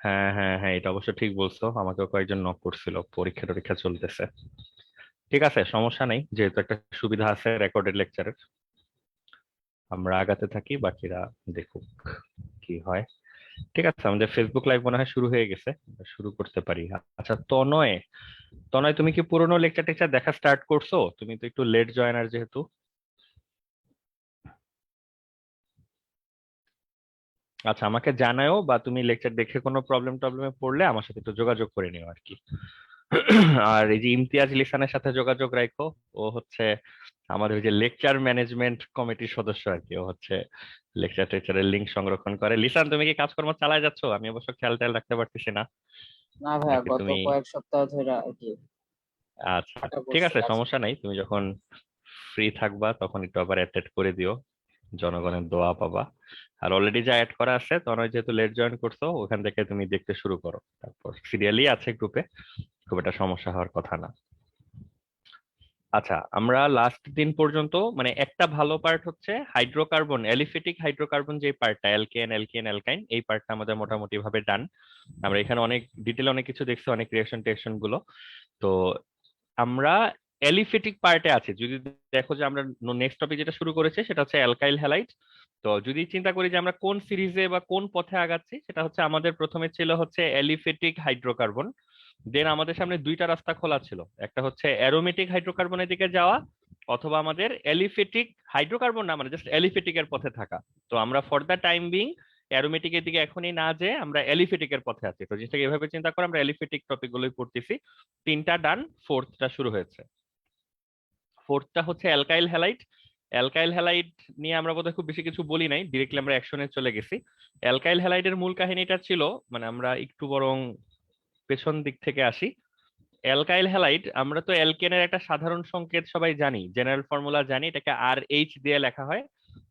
হ্যাঁ হ্যাঁ হ্যাঁ, এটা অবশ্য ঠিক বলছো, আমাকেও কয়েকজন নক করছিল, পরীক্ষা টরীক্ষা চলতেছে। ঠিক আছে, সমস্যা নেই, যেহেতু একটা সুবিধা আছে রেকর্ডেড লেকচারের, আমরা আগাতে থাকি, বাকিরা দেখুক কি হয়। ঠিক আছে, আমাদের ফেসবুক লাইভ মনে হয় শুরু হয়ে গেছে, আমরা শুরু করতে পারি। আচ্ছা তনয়, তনয় তুমি কি পুরোনো লেকচার টেকচার দেখা স্টার্ট করছো? তুমি তো একটু লেট জয়েনার যেহেতু। আচ্ছা আমাকে জানাও, বা তুমি লেকচার দেখে কোনো প্রবলেম টবলেমে পড়লে আমার সাথে একটু যোগাযোগ করে নিও আর কি। আর এই যে ইমতিয়াজ লিসানের সাথে যোগাযোগ রাখো, ও হচ্ছে আমাদের ওই যে লেকচার ম্যানেজমেন্ট কমিটির সদস্য আর কি। ও হচ্ছে লেকচার টেকচারের লিঙ্ক সংরক্ষণ করে। লিসান, তুমি কি কাজকর্ম চালায় যাচ্ছো? আমি অবশ্য খেয়াল টেয়াল রাখতে পারতেছি না। না ভাইয়া, নাকি গত তুমি? কয়েক সপ্তাহ ধরে আর কি আচ্ছা, ফাঁকা ঠিক পড়ছে আছে, কাজ। সমস্যা নাই, তুমি যখন ফ্রি থাকবা তখন একটু আবার অ্যাটেন্ড করে দিও, জনগণের দোয়া পাবা। আর অলরেডি যা অ্যাড করা আছে, তখন ওই যেহেতু লেট জয়েন করছো, ওখান থেকে তুমি দেখতে শুরু করো, তারপর সিরিয়ালি আছে গ্রুপে, খুব একটা সমস্যা হওয়ার কথা না। আচ্ছা, আমরা লাস্ট দিন পর্যন্ত মানে একটা ভালো পার্ট হচ্ছে হাইড্রোকার্বন, অ্যালিফেটিক হাইড্রোকার্বন যে পার্টটা, অ্যালকেন অ্যালকেন অ্যালকাইন, এই পার্টটা আমাদের মোটামুটি ভাবে ডান। আমরা এখানে অনেক ডিটেল অনেক কিছু দেখছি, অনেক রিয়াকশন টিয়াকশন গুলো। তো আমরা অ্যালিফেটিক পার্টে আছি। যদি দেখো যে আমরা নেক্সট টপিক যেটা শুরু করেছে সেটা হচ্ছে অ্যালকাইল হ্যালাইড। তো যদি চিন্তা করি যে আমরা কোন সিরিজে বা কোন পথে আগাচ্ছি, সেটা হচ্ছে আমাদের প্রথমে ছিল হচ্ছে অ্যালিফেটিক হাইড্রোকার্বন। দেন আমাদের সামনে দুইটা রাস্তা খোলা ছিল, একটা হচ্ছে অ্যারোমেটিক হাইড্রোকার্বনের দিকে যাওয়া, অথবা আমাদের অ্যালিফেটিক হাইড্রোকার্বন না, মানে জাস্ট অ্যালিফেটিক এর পথে থাকা। তো আমরা for the time being aromatic এর দিকে এখনই না যে আমরা অ্যালিফেটিক এর পথে আছি। তো জিনিসটাকে এভাবে চিন্তা করে আমরা অ্যালিফেটিক টপিক গুলোই পড়তেছি। তিনটা ডান, ফোর্থটা শুরু হয়েছে। ফোর্থটা হচ্ছে অ্যালকাইল হ্যালাইড। অ্যালকাইল হ্যালাইড নিয়ে আমরা বোধহয় খুব বেশি কিছু বলি নাই, ডিরেক্টলি আমরা অ্যাকশনে চলে গেছি। অ্যালকাইল হ্যালাইডের মূল কাহিনীটা ছিল, মানে আমরা একটু বরং পেছন দিক থেকে আসি। অ্যালকাইল হ্যালাইড, আমরা তো অ্যালকেনের একটা সাধারণ সংকেত সবাই জানি, জেনারেল ফর্মুলা জানি, এটাকে আর এইচ দিয়ে লেখা হয়।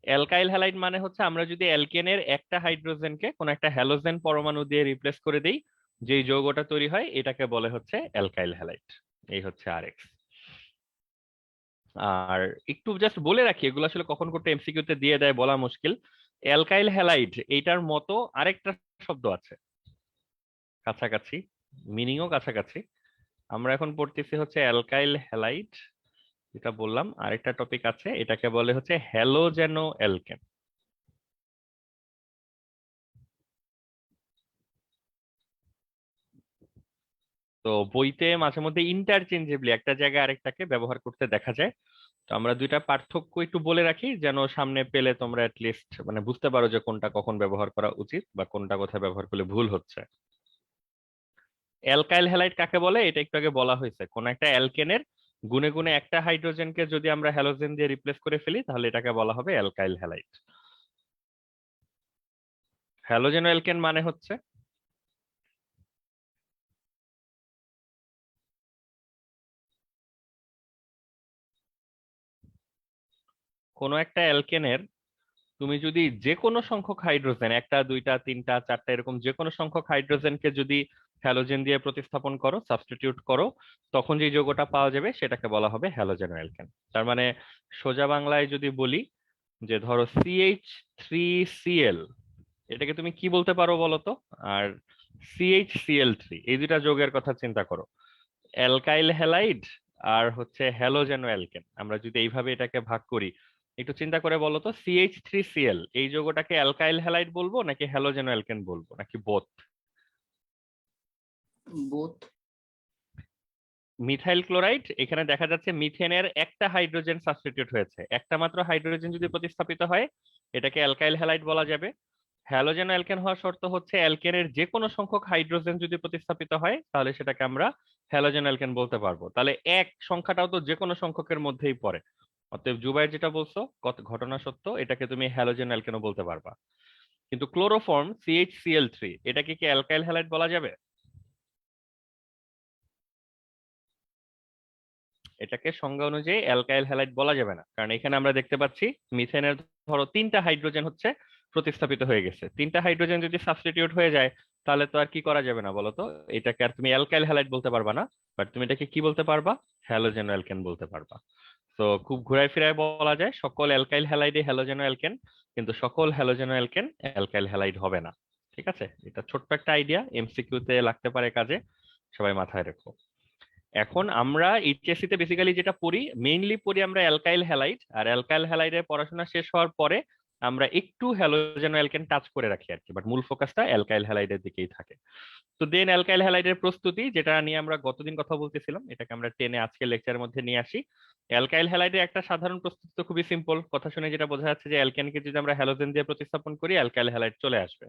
অ্যালকাইল হ্যালাইড মানে হচ্ছে আমরা যদি অ্যালকেনের একটা হাইড্রোজেনকে কোন একটা হ্যালোজেন পরমাণু দিয়ে রিপ্লেস করে দেই, যেই যৌগটা তৈরি হয় এটাকে বলে হচ্ছে অ্যালকাইল হ্যালাইড। এই হচ্ছে আর এক্স। আর একটু জাস্ট বলে রাখি, এগুলো আসলে কখন করতে এমসিকিউ তে দিয়ে দেয় বলা মুশকিল। অ্যালকাইল হ্যালাইড এইটার মতো আরেকটা শব্দ আছে কাছাকাছি, মিনিংও কাছাকাছি। আমরা এখন পড়তেছি হচ্ছে অ্যালকাইল হ্যালাইড, যেটা বললাম। আরেকটা টপিক আছে, এটাকে বলে হচ্ছে হ্যালোজেনো অ্যালকেন। তো বইতে মাঝে মধ্যে ইন্টারচেঞ্জেবলি একটা জায়গায় আরেকটাকে ব্যবহার করতে দেখা যায়। তো আমরা দুইটা পার্থক্য একটু বলে রাখি, যেন সামনে পেলে তোমরা লিস্ট মানে বুঝতে পারো যে কোনটা কখন ব্যবহার করা উচিত বা কোনটা কোথায় ব্যবহার করলে ভুল হচ্ছে। অ্যালকাইল হ্যালাইড কাকে বলে এটা একটু আগে বলা হয়েছে, কোন একটা অ্যালকেনের গুণে গুণে একটা হাইড্রোজেনকে যদি আমরা হ্যালোজেন দিয়ে রিপ্লেস করে ফেলি, তাহলে এটাকে বলা হবে অ্যালকাইল হ্যালাইড। হ্যালোজেন অ্যালকেন মানে হচ্ছে কোন একটা অ্যালকেনের তুমি যদি যে কোনো সংখ্যক হাইড্রোজেন, একটা দুইটা তিনটা চারটা এরকম যে কোনো সংখ্যক হাইড্রোজেনকে যদি হ্যালোজেন দিয়ে প্রতিস্থাপন করো, সাবস্টিটিউট করো, তখন যে যৌগটা পাওয়া যাবে সেটাকে বলা হবে হ্যালোজেন অ্যালকেন। তার মানে সোজা বাংলায় যদি বলি, যে ধরো CH3Cl, এটাকে তুমি কি বলতে পারো বলো তো? আর CHCl3, এই দুইটা যৌগের কথা চিন্তা করো, অ্যালকাইল হ্যালাইড আর হচ্ছে হ্যালোজেনো অ্যালকেন। আমরা যদি এইভাবে এটাকে ভাগ করি, একটু চিন্তা করে বলো তো, CH3Cl এই যৌগটাকে অ্যালকাইল হ্যালাইড বলবো নাকি হ্যালোজেনো অ্যালকেন বলবো, নাকি বোথ? বুথ। মিথাইল ক্লোরাইড, এখানে দেখা যাচ্ছে মিথেনের একটা হাইড্রোজেন সাবস্টিটিউট হয়েছে, একটা মাত্র হাইড্রোজেন যদি প্রতিস্থাপিত হয় এটাকে অ্যালকাইল হ্যালাইড বলা যাবে। হ্যালোজেন অ্যালকেন হওয়ার শর্ত হচ্ছে অ্যালকেনের যে কোনো সংখ্যক হাইড্রোজেন যদি প্রতিস্থাপিত হয়, তাহলে সেটাকে আমরা হ্যালোজেন অ্যালকেন বলতে পারবো। তাহলে এক সংখ্যাটাও তো যে কোনো সংখ্যকের মধ্যেই পড়ে। অতএব জুবাইর যেটা বলছো ঘটনা সত্য, এটাকে তুমি হ্যালোজেন অ্যালকেনও বলতে পারবা। কিন্তু ক্লোরোফর্ম CHCl3, এটাকে কি অ্যালকাইল হ্যালাইড বলা যাবে? এটাকে সংজ্ঞা অনুযায়ী অ্যালকাইল হ্যালাইড বলা যাবে না, কারণ এখানে আমরা দেখতে পাচ্ছি মিথেনের ধরো তিনটা হাইড্রোজেন হচ্ছে প্রতিস্থাপিত হয়ে গেছে। তিনটা হাইড্রোজেন যদি সাবস্টিটিউট হয়ে যায়, তাহলে তো আর কি করা যাবে না বলো তো? এটাকে আর তুমি অ্যালকাইল হ্যালাইড বলতে পারবা না, বাট তুমি এটাকে কি বলতে পারবা? হ্যালোজেনো অ্যালকেন বলতে পারবা। তো খুব ঘুরায় ফিরায় বলা যায় সকল অ্যালকাইল হ্যালাইডে হ্যালোজেনো অ্যালকেন, কিন্তু সকল হ্যালোজেনো অ্যালকেন অ্যালকাইল হ্যালাইড হবে না। ঠিক আছে, এটা ছোট্ট একটা আইডিয়া, এমসিকিউ তে লাগতে পারে কাজে, সবাই মাথায় রেখো। এখন আমরা এইচএসসি তে বেসিক্যালি যেটা পড়ি, মেইনলি পড়ি আমরা অ্যালকাইল হ্যালাইড, আর অ্যালকাইল হ্যালাইডের পড়াশোনা শেষ হওয়ার পরে আমরা একটু হ্যালোজেন অ্যালকেন টাচ করে রাখি আর কি, বাট মূল ফোকাসটা অ্যালকাইল হ্যালাইডের দিকেই থাকে। তো দেন অ্যালকাইল হ্যালাইডের প্রস্তুতি, যেটা নিয়ে আমরা গতদিন কথা বলতেছিলাম, এটাকে আমরা টেনে আজকে লেকচারের মধ্যে নিয়ে আসি। অ্যালকাইল হ্যালাইডের একটা সাধারণ প্রস্তুতি তো খুবই সিম্পল, কথা শুনে যেটা বোঝা যাচ্ছে যে অ্যালকেনকে যদি আমরা হ্যালোজেন দিয়ে প্রতিস্থাপন করি অ্যালকাইল হ্যালাইড চলে আসবে।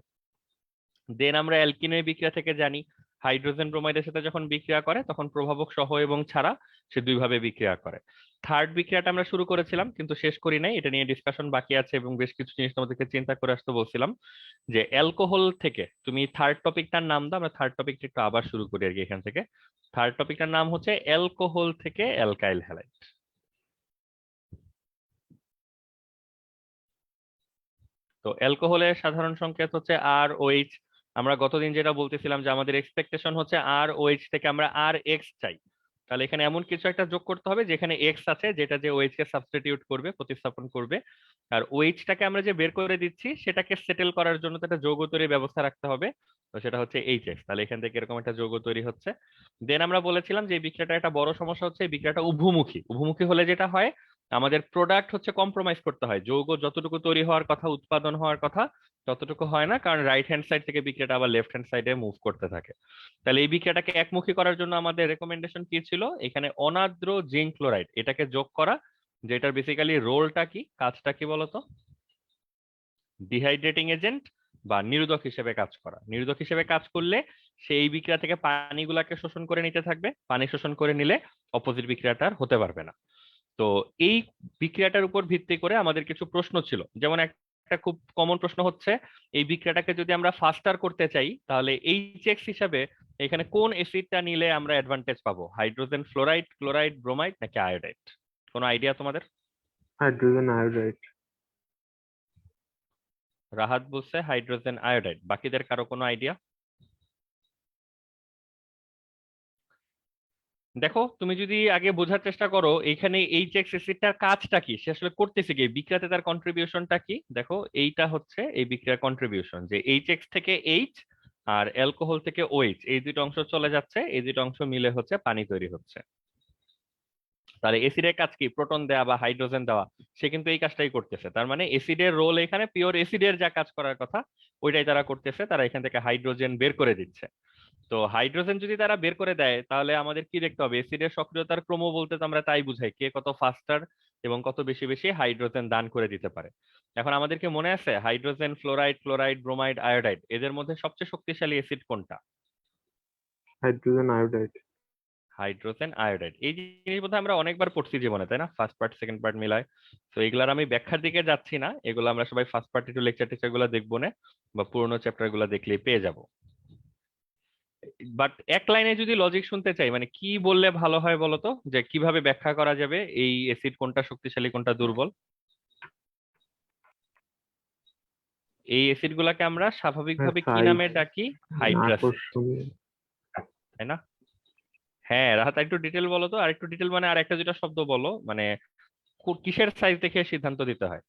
দেন আমরা অ্যালকিনের বিক্রিয়া থেকে জানি হাইড্রোজেন ব্রোমাইডের সাথে যখন বিক্রিয়া করে তখন প্রভাবক সহ এবং ছাড়া সে দুইভাবে বিক্রিয়া করে। থার্ড বিক্রিয়াটা আমরা শুরু করেছিলাম কিন্তু শেষ করি নাই, এটা নিয়ে ডিসকাশন বাকি আছে এবং বেশ কিছু জিনিস আমাদেরকে চিন্তা করে আসতে বলছিলাম। যে অ্যালকোহল থেকে তুমি থার্ড টপিকটার নাম দাও, আমরা থার্ড টপিকটা একটু আবার শুরু করি আর কি এখান থেকে। থার্ড টপিকটার নাম হচ্ছে অ্যালকোহল থেকে অ্যালকাইল হ্যালাইড। তো অ্যালকোহলের সাধারণ সংকেত হচ্ছে আর ওএইচ। আমরা গতদিন যেটা বলতেছিলাম যে আমাদের এক্সপেকটেশন হচ্ছে আর ওএইচ থেকে আমরা আর এক্স চাই, তাহলে এখানে এমন কিছু একটা যোগ করতে হবে যেখানে এক্স আছে, যেটা যে ওএইচ কে সাবস্টিটিউট করবে, প্রতিস্থাপন করবে। আর ওএইচটাকে আমরা যে বের করে দিচ্ছি সেটাকে সেটেল করার জন্য তো একটা যৌগ তৈরির ব্যবস্থা রাখতে হবে, তো সেটা হচ্ছে এইচএক্স। তাহলে এখান থেকে এরকম একটা যৌগ তৈরি হচ্ছে। দেন আমরা বলেছিলাম যে এই বিক্রিয়াটা একটা বড় সমস্যা হচ্ছে এই বিক্রিয়াটা উভমুখী। উভমুখী হলে যেটা হয় আমাদের প্রোডাক্ট হচ্ছে কম্প্রোমাইজ করতে হয়, যৌগ যতটুকু তৈরি হওয়ার কথা, উৎপাদন হওয়ার কথা, ততটুকু হয় না, কারণ রাইট হ্যান্ড সাইড থেকে বিক্রিয়াটা আবার লেফট হ্যান্ড সাইডে মুভ করতে থাকে। তাহলে এই বিক্রিয়াটাকে একমুখী করার জন্য আমাদের রেকমেন্ডেশন কি ছিল, এখানে অনাদ্র জিঙ্ক ক্লোরাইড এটাকে যোগ করা, যেটার বেসিক্যালি রোলটা কি, কাজটা কি বলতো, ডিহাইড্রেটিং এজেন্ট বা নিরোধক হিসেবে কাজ করা। নিরোধক হিসেবে কাজ করলে সেই বিক্রিয়া থেকে পানিগুলাকে শোষণ করে নিতে থাকবে, পানি শোষণ করে নিলে অপোজিট বিক্রিয়াটা আর হতে পারবে না। তো এই বিক্রিয়াটার উপর ভিত্তি করে আমাদের কিছু প্রশ্ন ছিল, যেমন একটা খুব কমন প্রশ্ন হচ্ছে এই বিক্রিয়াটাকে যদি আমরা ফাস্টার করতে চাই তাহলে এইচএক্স হিসাবে এখানে কোন অ্যাসিডটা নিলে আমরা অ্যাডভান্টেজ পাবো, হাইড্রোজেন ফ্লোরাইড, ক্লোরাইড, ব্রোমাইড নাকি আয়োডাইড? কোনো আইডিয়া তোমাদের? Hydrogen iodide. রাহাত বলছে হাইড্রোজেন আয়োডাইড, বাকিদের কারো কোনো আইডিয়া? দেখো তুমি যদি আগে বোঝার চেষ্টা করো এইখানে এইচএক্স অ্যাসিডটার কাজটা কি, সে আসলে করতেছে কি, বিক্রিয়াতে তার কন্ট্রিবিউশনটা কি। দেখো এইটা হচ্ছে এই বিক্রিয়ার কন্ট্রিবিউশন, যে এইচএক্স থেকে এইচ আর অ্যালকোহল থেকে ওএইচ, এই দুটো অংশ চলে যাচ্ছে, এই দুটো অংশ মিলে হচ্ছে পানি তৈরি হচ্ছে। তাহলে এসিডের কাজ কি, প্রোটন দেওয়া বা হাইড্রোজেন দেওয়া, সে কিন্তু এই কাজটাই করতেছে। তার মানে এসিডের রোল এখানে পিওর এসিডের যা কাজ করার কথা ওইটাই তারা করতেছে, তারা এখান থেকে হাইড্রোজেন বের করে দিচ্ছে। তো হাইড্রোজেন যদি তারা বের করে দেয় তাহলে আমাদের কি দেখতে হবে, এসিডের সক্রিয়তার ক্রম বলতে তো আমরা তাই বুঝাই কে কত ফাস্টার এবং কত বেশি বেশি হাইড্রোজেন দান করে দিতে পারে। এখন আমাদেরকে মনে আছে hydrogen, fluoride, chloride, bromide, iodide, এদের মধ্যে সবচেয়ে শক্তিশালী এসিড কোনটা? Hydrogen iodide. Hydrogen iodide. এই জিনিস বোধহয় আমরা অনেকবার পড়ছি জীবনে, তাই না, ফার্স্ট পার্ট সেকেন্ড পার্ট মিলায়। তো এগুলার আমি ব্যাখ্যার দিকে যাচ্ছি না, এগুলো আমরা সবাই ফার্স্ট পার্ট একটু লেকচার টেকচার গুলো দেখবো না, বা পুরোনো চ্যাপ্টার গুলো দেখলেই পেয়ে যাব। বাট এক লাইনে যদি লজিক শুনতে চাই, মানে কি বললে ভালো হয় বলতো, যে কিভাবে ব্যাখ্যা করা যাবে এই অ্যাসিড কোনটা শক্তিশালী কোনটা দুর্বল? এই অ্যাসিড গুলাকে আমরা স্বাভাবিকভাবে কি সাইজ, নামে ডাকি? হাইড্রাসিড, আকর্ষণীয়। তাই না? হ্যাঁ রাহাত, একটু ডিটেল বলো তো, আর একটু ডিটেল মানে আর একটা দুটা শব্দ বলো, মানে কিসের সাইজ দেখে সিদ্ধান্ত দিতে হয়?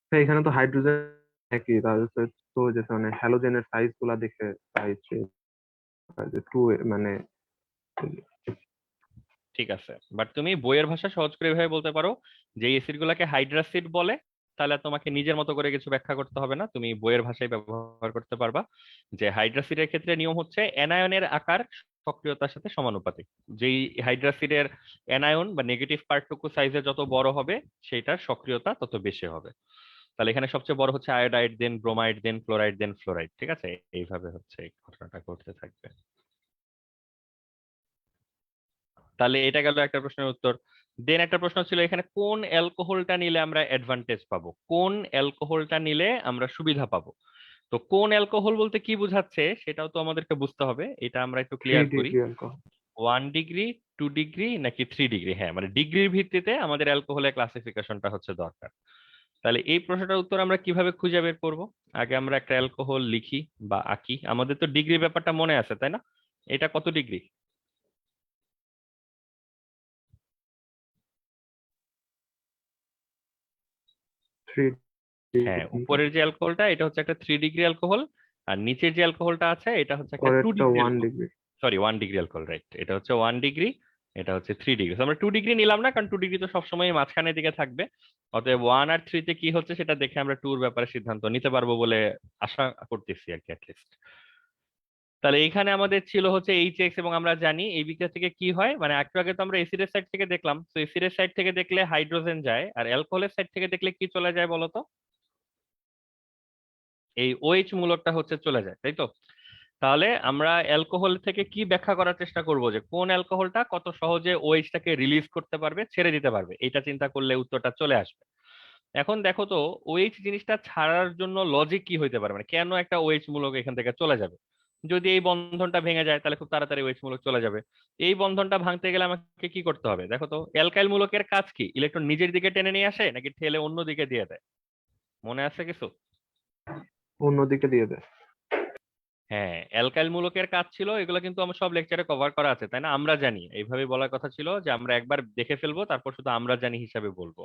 হ্যাঁ, এখানে তো হাইড্রোজেন একই, তাহলে তো যে মানে হ্যালোজেনের সাইজ গুলা দেখে সাইজ টু মানে ঠিক আছে, বাট তুমি বইয়ের ভাষা সহজ করে এভাবে বলতে পারো যে এসিড গুলাকে হাইড্রাসিড বলে, তাহলে আর তোমাকে নিজের মতো করে কিছু ব্যাখ্যা করতে হবে না, তুমি বইয়ের ভাষায় ব্যবহার করতে পারবা। যে হাইড্রাসিডের ক্ষেত্রে নিয়ম হচ্ছে অ্যানায়নের আকার সক্রিয়তার সাথে সমানুপাতিক। যেই হাইড্রাসিডের অ্যানায়ন বা নেগেটিভ পার্টটুকু সাইজে যত বড় হবে সেইটার সক্রিয়তা তত বেশি হবে। তাহলে এখানে সবচেয়ে বড় হচ্ছে আয়োডাইড, দেন ব্রোমাইড, দেন ক্লোরাইড, দেন ফ্লোরাইড। ঠিক আছে, এইভাবে হচ্ছে এই ঘটনাটা ঘটতে থাকবে। তাহলে এটা গেল একটা প্রশ্নের উত্তর। দেন একটা প্রশ্ন ছিল এখানে কোন অ্যালকোহলটা নিলে আমরা অ্যাডভান্টেজ পাবো, কোন অ্যালকোহলটা নিলে আমরা সুবিধা পাবো। তো কোন অ্যালকোহল বলতে কি বোঝাচ্ছে সেটাও তো আমাদেরকে বুঝতে হবে, এটা আমরা একটু থ্রি ক্লিয়ার করি। Degree alcohol. 1 ডিগ্রি, 2 ডিগ্রি নাকি 3 ডিগ্রি? হ্যাঁ, মানে ডিগ্রির ভিত্তিতে আমাদের অ্যালকোহলের ক্লাসিফিকেশনটা হচ্ছে দরকার। তাহলে এই প্রশ্নটার উত্তর আমরা কিভাবে খুঁজে বের করব? আগে আমরা একটা অ্যালকোহল লিখি বা আঁকি, আমাদের তো ডিগ্রি ব্যাপারটা মনে আছে তাই না? এটা কত ডিগ্রি? থ্রি। হ্যাঁ, উপরের যে অ্যালকোহলটা এটা হচ্ছে একটা 3 ডিগ্রি অ্যালকোহল, আর নিচের যে অ্যালকোহলটা আছে এটা হচ্ছে একটা টু পরেরটা degree 1 degree. Sorry 1 degree alcohol, right. এটা হচ্ছে 1 ডিগ্রি, এটা হচ্ছে 3 ডিগ্রি। আমরা 2 ডিগ্রি নিলাম না, কারণ 2 ডিগ্রি তো সবসময় মাঝখানের দিকে থাকবে। অতএব 1 আর 3 তে কি হচ্ছে সেটা দেখে আমরা টুর ব্যাপারে সিদ্ধান্ত নিতে পারবো বলে আশা করতেছি আর কি, অ্যাটলিস্ট। তাহলে এইখানে আমাদের ছিল হচ্ছে এইচ এবং আমরা জানি এই বিক্রিয়া থেকে কি হয়, মানে একটু আগে তো আমরা এসিডের সাইড থেকে দেখলাম, তো এসিডের সাইড থেকে দেখলে হাইড্রোজেন যায়, আর অ্যালকোহলের সাইড থেকে দেখলে কি চলে যায় বলতো? এই ওএইচ মূলকটা হচ্ছে চলে যায়, তাই তো? তাহলে আমরা অ্যালকোহল থেকে কি ব্যাখ্যা করার চেষ্টা করব যে কোন অ্যালকোহলটা কত সহজে ওএইচটাকে রিলিজ করতে পারবে, ছেড়ে দিতে পারবে, এটা চিন্তা করলে উত্তরটা চলে আসবে। এখন দেখো তো, ওএইচ জিনিসটা ছাড়ার জন্য লজিক কি হইতে পারে, মানে কেন একটা ওএইচ মূলক এখান থেকে চলে যাবে? যদি এই বন্ধনটা ভেঙে যায় তাহলে খুব তাড়াতাড়ি ওএইচ মূলক চলে যাবে। এই বন্ধনটা ভাঙতে গেলে আমাকে কি করতে হবে দেখো তো? অ্যালকাইল মূলকের কাজ কি? ইলেকট্রন নিজের দিকে টেনে নিয়ে আসে নাকি ঠেলে অন্য দিকে দিয়ে দেয়? মনে আছে কিছু? অন্যদিকে দিয়ে দেয়। হ্যাঁ, অ্যালকাইল মূলকের কাজ ছিল, এগুলো কিন্তু আমার সব লেকচারে কভার করা আছে, তাই না? আমরা জানি, এইভাবে বলার কথা ছিল যে আমরা একবার দেখে ফেলবো, তারপর শুধু আমরা জানি হিসাবে বলবো।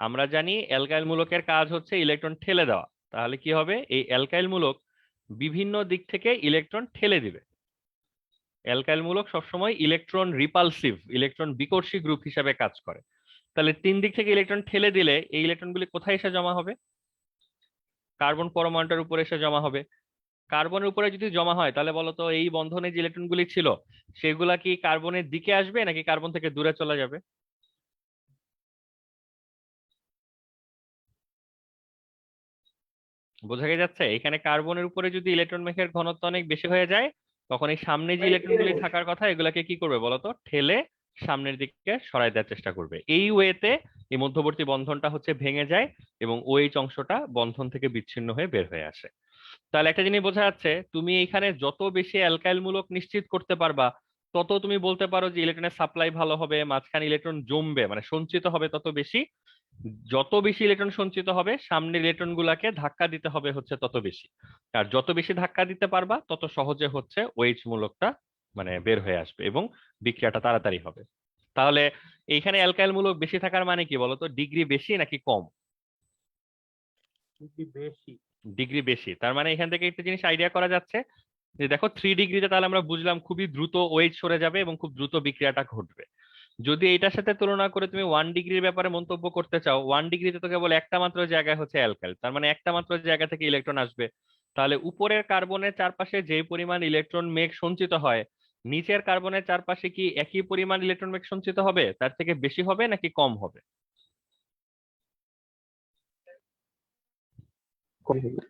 আমরা জানি অ্যালকাইল মূলকের কাজ হচ্ছে ইলেকট্রন ঠেলে দেওয়া। তাহলে কি হবে? এই অ্যালকাইল মূলক বিভিন্ন দিক থেকে ইলেকট্রন ঠেলে দিবে। অ্যালকাইল মূলক সবসময় ইলেকট্রন রিপালসিভ, ইলেকট্রন বিকর্ষী গ্রুপ হিসাবে কাজ করে। তাহলে 3 দিক থেকে ইলেকট্রন ঠেলে দিলে এই ইলেকট্রনগুলি কোথায় এসে জমা হবে? কার্বন পরমাণুটার উপরে এসে জমা হবে। কার্বনের উপরে যদি জমা হয় তাহলে বলো তো, এই বন্ধনে যে ইলেকট্রনগুলি ছিল সেগুলা কি কার্বনের দিকে আসবে নাকি কার্বন থেকে দূরে চলে যাবে? বোঝা গিয়ে যাচ্ছে? এখানে কার্বনের উপরে যদি ইলেকট্রন মেঘের ঘনত্ব অনেক বেশি হয়ে যায়, তখন এই সামনে যে ইলেকট্রনগুলি থাকার কথা এগুলাকে কি করবে বলতো? ঠেলে সামনের দিকে সরায় দেওয়ার চেষ্টা করবে। এই ওয়েতে এই মধ্যবর্তী বন্ধনটা হচ্ছে ভেঙে যায় এবং ওএইচ অংশটা বন্ধন থেকে বিচ্ছিন্ন হয়ে বের হয়ে আসে। তাহলে একটা জিনিস বোঝা যাচ্ছে, তুমি এইখানে যত বেশি অ্যালকাইল মূলক নিশ্চিত করতে পারবা, তত তুমি বলতে পারো যে ইলেকট্রনের সাপ্লাই ভালো হবে, মাঝখানে ইলেকট্রন জমবে, মানে সঞ্চিত হবে তত বেশি। যত বেশি ইলেকট্রন সঞ্চিত হবে সামনের ইলেকট্রন গুলাকে ধাক্কা দিতে হবে হচ্ছে তত বেশি। আর যত বেশি ধাক্কা দিতে পারবা তত সহজে হচ্ছে ওএইচ মূলকটা মানে বের হয়ে আসবে এবং বিক্রিয়াটা তাড়াতাড়ি হবে। তাহলে এইখানে অ্যালকাইল মূলক বেশি থাকার মানে কি বলতো? ডিগ্রি বেশি নাকি কম? বেশি। ডিগ্রি বেশি। তার মানে এখান থেকে একটা জিনিস আইডিয়া করা যাচ্ছে যে দেখো, 3 ডিগ্রিতে তাহলে আমরা বুঝলাম খুবই দ্রুত ওয়েট সরে যাবে এবং খুব দ্রুত বিক্রিয়াটা ঘটবে। যদি এটার সাথে তুলনা করে তুমি 1 ডিগ্রির ব্যাপারে মন্তব্য করতে চাও, 1 ডিগ্রিতে তো কেবল একটা মাত্র জায়গায় হচ্ছে অ্যালকাইল, তার মানে একটা মাত্র জায়গা থেকে ইলেকট্রন আসবে। তাহলে উপরের কার্বনের চারপাশে যে পরিমাণ ইলেকট্রন মেঘ সঞ্চিত হয়, নিচের কার্বনের চারপাশে কি একই পরিমাণ ইলেকট্রন মেঘ সঞ্চিত হবে, তার থেকে বেশি হবে নাকি কম হবে? কম হবে।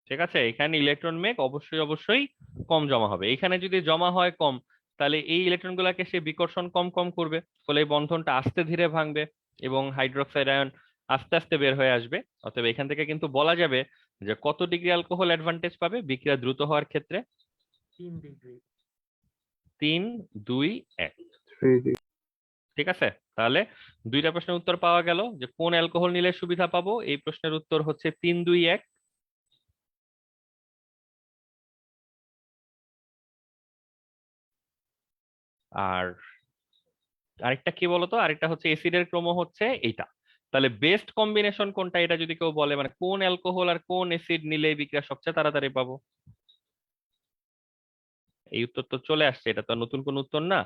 ঠিক আছে, এখানে ইলেকট্রন মেঘ অবশ্যই অবশ্যই কম জমা হবে। এখানে যদি জমা হয় কম, তাহলে এই ইলেকট্রন গুলাকে সে বিকর্ষণ কম কম করবে, ফলে এই বন্ধনটা আস্তে ধীরে ভাঙবে এবং হাইড্রোক্সাইড আয়ন আস্তে আস্তে বের হয়ে আসবে। অতএব এখান থেকে কিন্তু বলা যাবে যে কত ডিগ্রি অ্যালকোহল অ্যাডভান্টেজ পাবে বিক্রিয়া দ্রুত হওয়ার ক্ষেত্রে? 3 ডিগ্রি। 3, 2, 1। 3 ডিগ্রি। ঠিক আছে, তাহলে দুইটা প্রশ্নের উত্তর পাওয়া গেল। যে কোন অ্যালকোহল নিলে সুবিধা পাবো, এই প্রশ্নের উত্তর হচ্ছে 3, 2, 1। আর আরেকটা কি বলতো, আরেকটা হচ্ছে এসিডের ক্রম হচ্ছে এইটা। তাহলে বেস্ট কম্বিনেশন কোনটা, এটা যদি কেউ বলে, মানে কোন অ্যালকোহল আর কোন এসিড নিলে এই বিক্রিয়া সবচেয়ে তাড়াতাড়ি পাবো, এই উত্তর তো চলে আসছে। এটা তো আর নতুন কোন উত্তর না।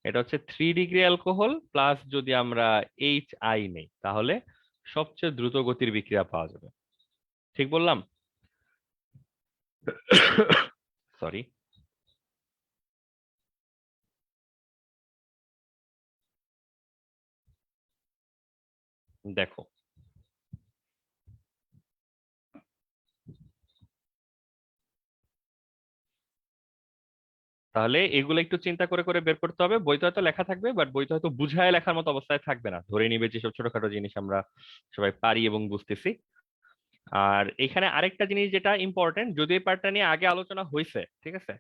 এটা হচ্ছে 3 ডিগ্রি অ্যালকোহল প্লাস যদি আমরা HI নেই, তাহলে সবচেয়ে দ্রুত গতির বিক্রিয়া পাওয়া যাবে। ঠিক বললাম? সরি। দেখো, তাহলে এগুলো একটু চিন্তা করে করে বের করতে হবে। বইতে হয়তো লেখা থাকবে, বাট বইতে হয়তো বুঝায় লেখার মতো অবস্থায় থাকবে না, ধরে নিবে যেসব ছোটখাটো জিনিস আমরা সবাই পারি এবং বুঝতেছি। আর এখানে আরেকটা জিনিস যেটা ইম্পর্টেন্ট, যদি এই পার্টটা নিয়ে আগে আলোচনা হয়েছে, ঠিক আছে,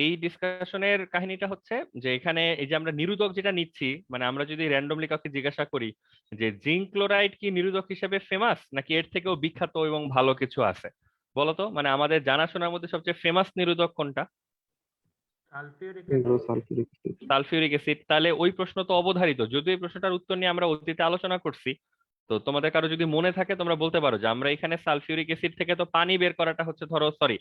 এই ডিসকাশনের কাহিনীটা হচ্ছে যে এখানে এই যে আমরা নিরোধক যেটা নিচ্ছি, মানে আমরা যদি র্যান্ডমলি কাউকে জিজ্ঞাসা করি যে জিঙ্ক ক্লোরাইড কি নিরোধক হিসেবে ফেমাস নাকি এর থেকেও বিখ্যাত এবং ভালো কিছু আছে, বলতো? মানে আমাদের জানাশোনার মধ্যে সবচেয়ে ফেমাস নিরোধক কোনটা? এগুলো সালফিউরিক অ্যাসিড। সালফিউরিক অ্যাসিড, তাহলে ওই প্রশ্ন তো অবধারিত, যদিও এই প্রশ্নটার উত্তর নিয়ে আমরা অতীতে আলোচনা করছি। তো তোমাদের কারো যদি মনে থাকে তোমরা বলতে পারো যে আমরা এখানে সালফিউরিক অ্যাসিড থেকে তো পানি বের করাটা হচ্ছে, ধরো সরি,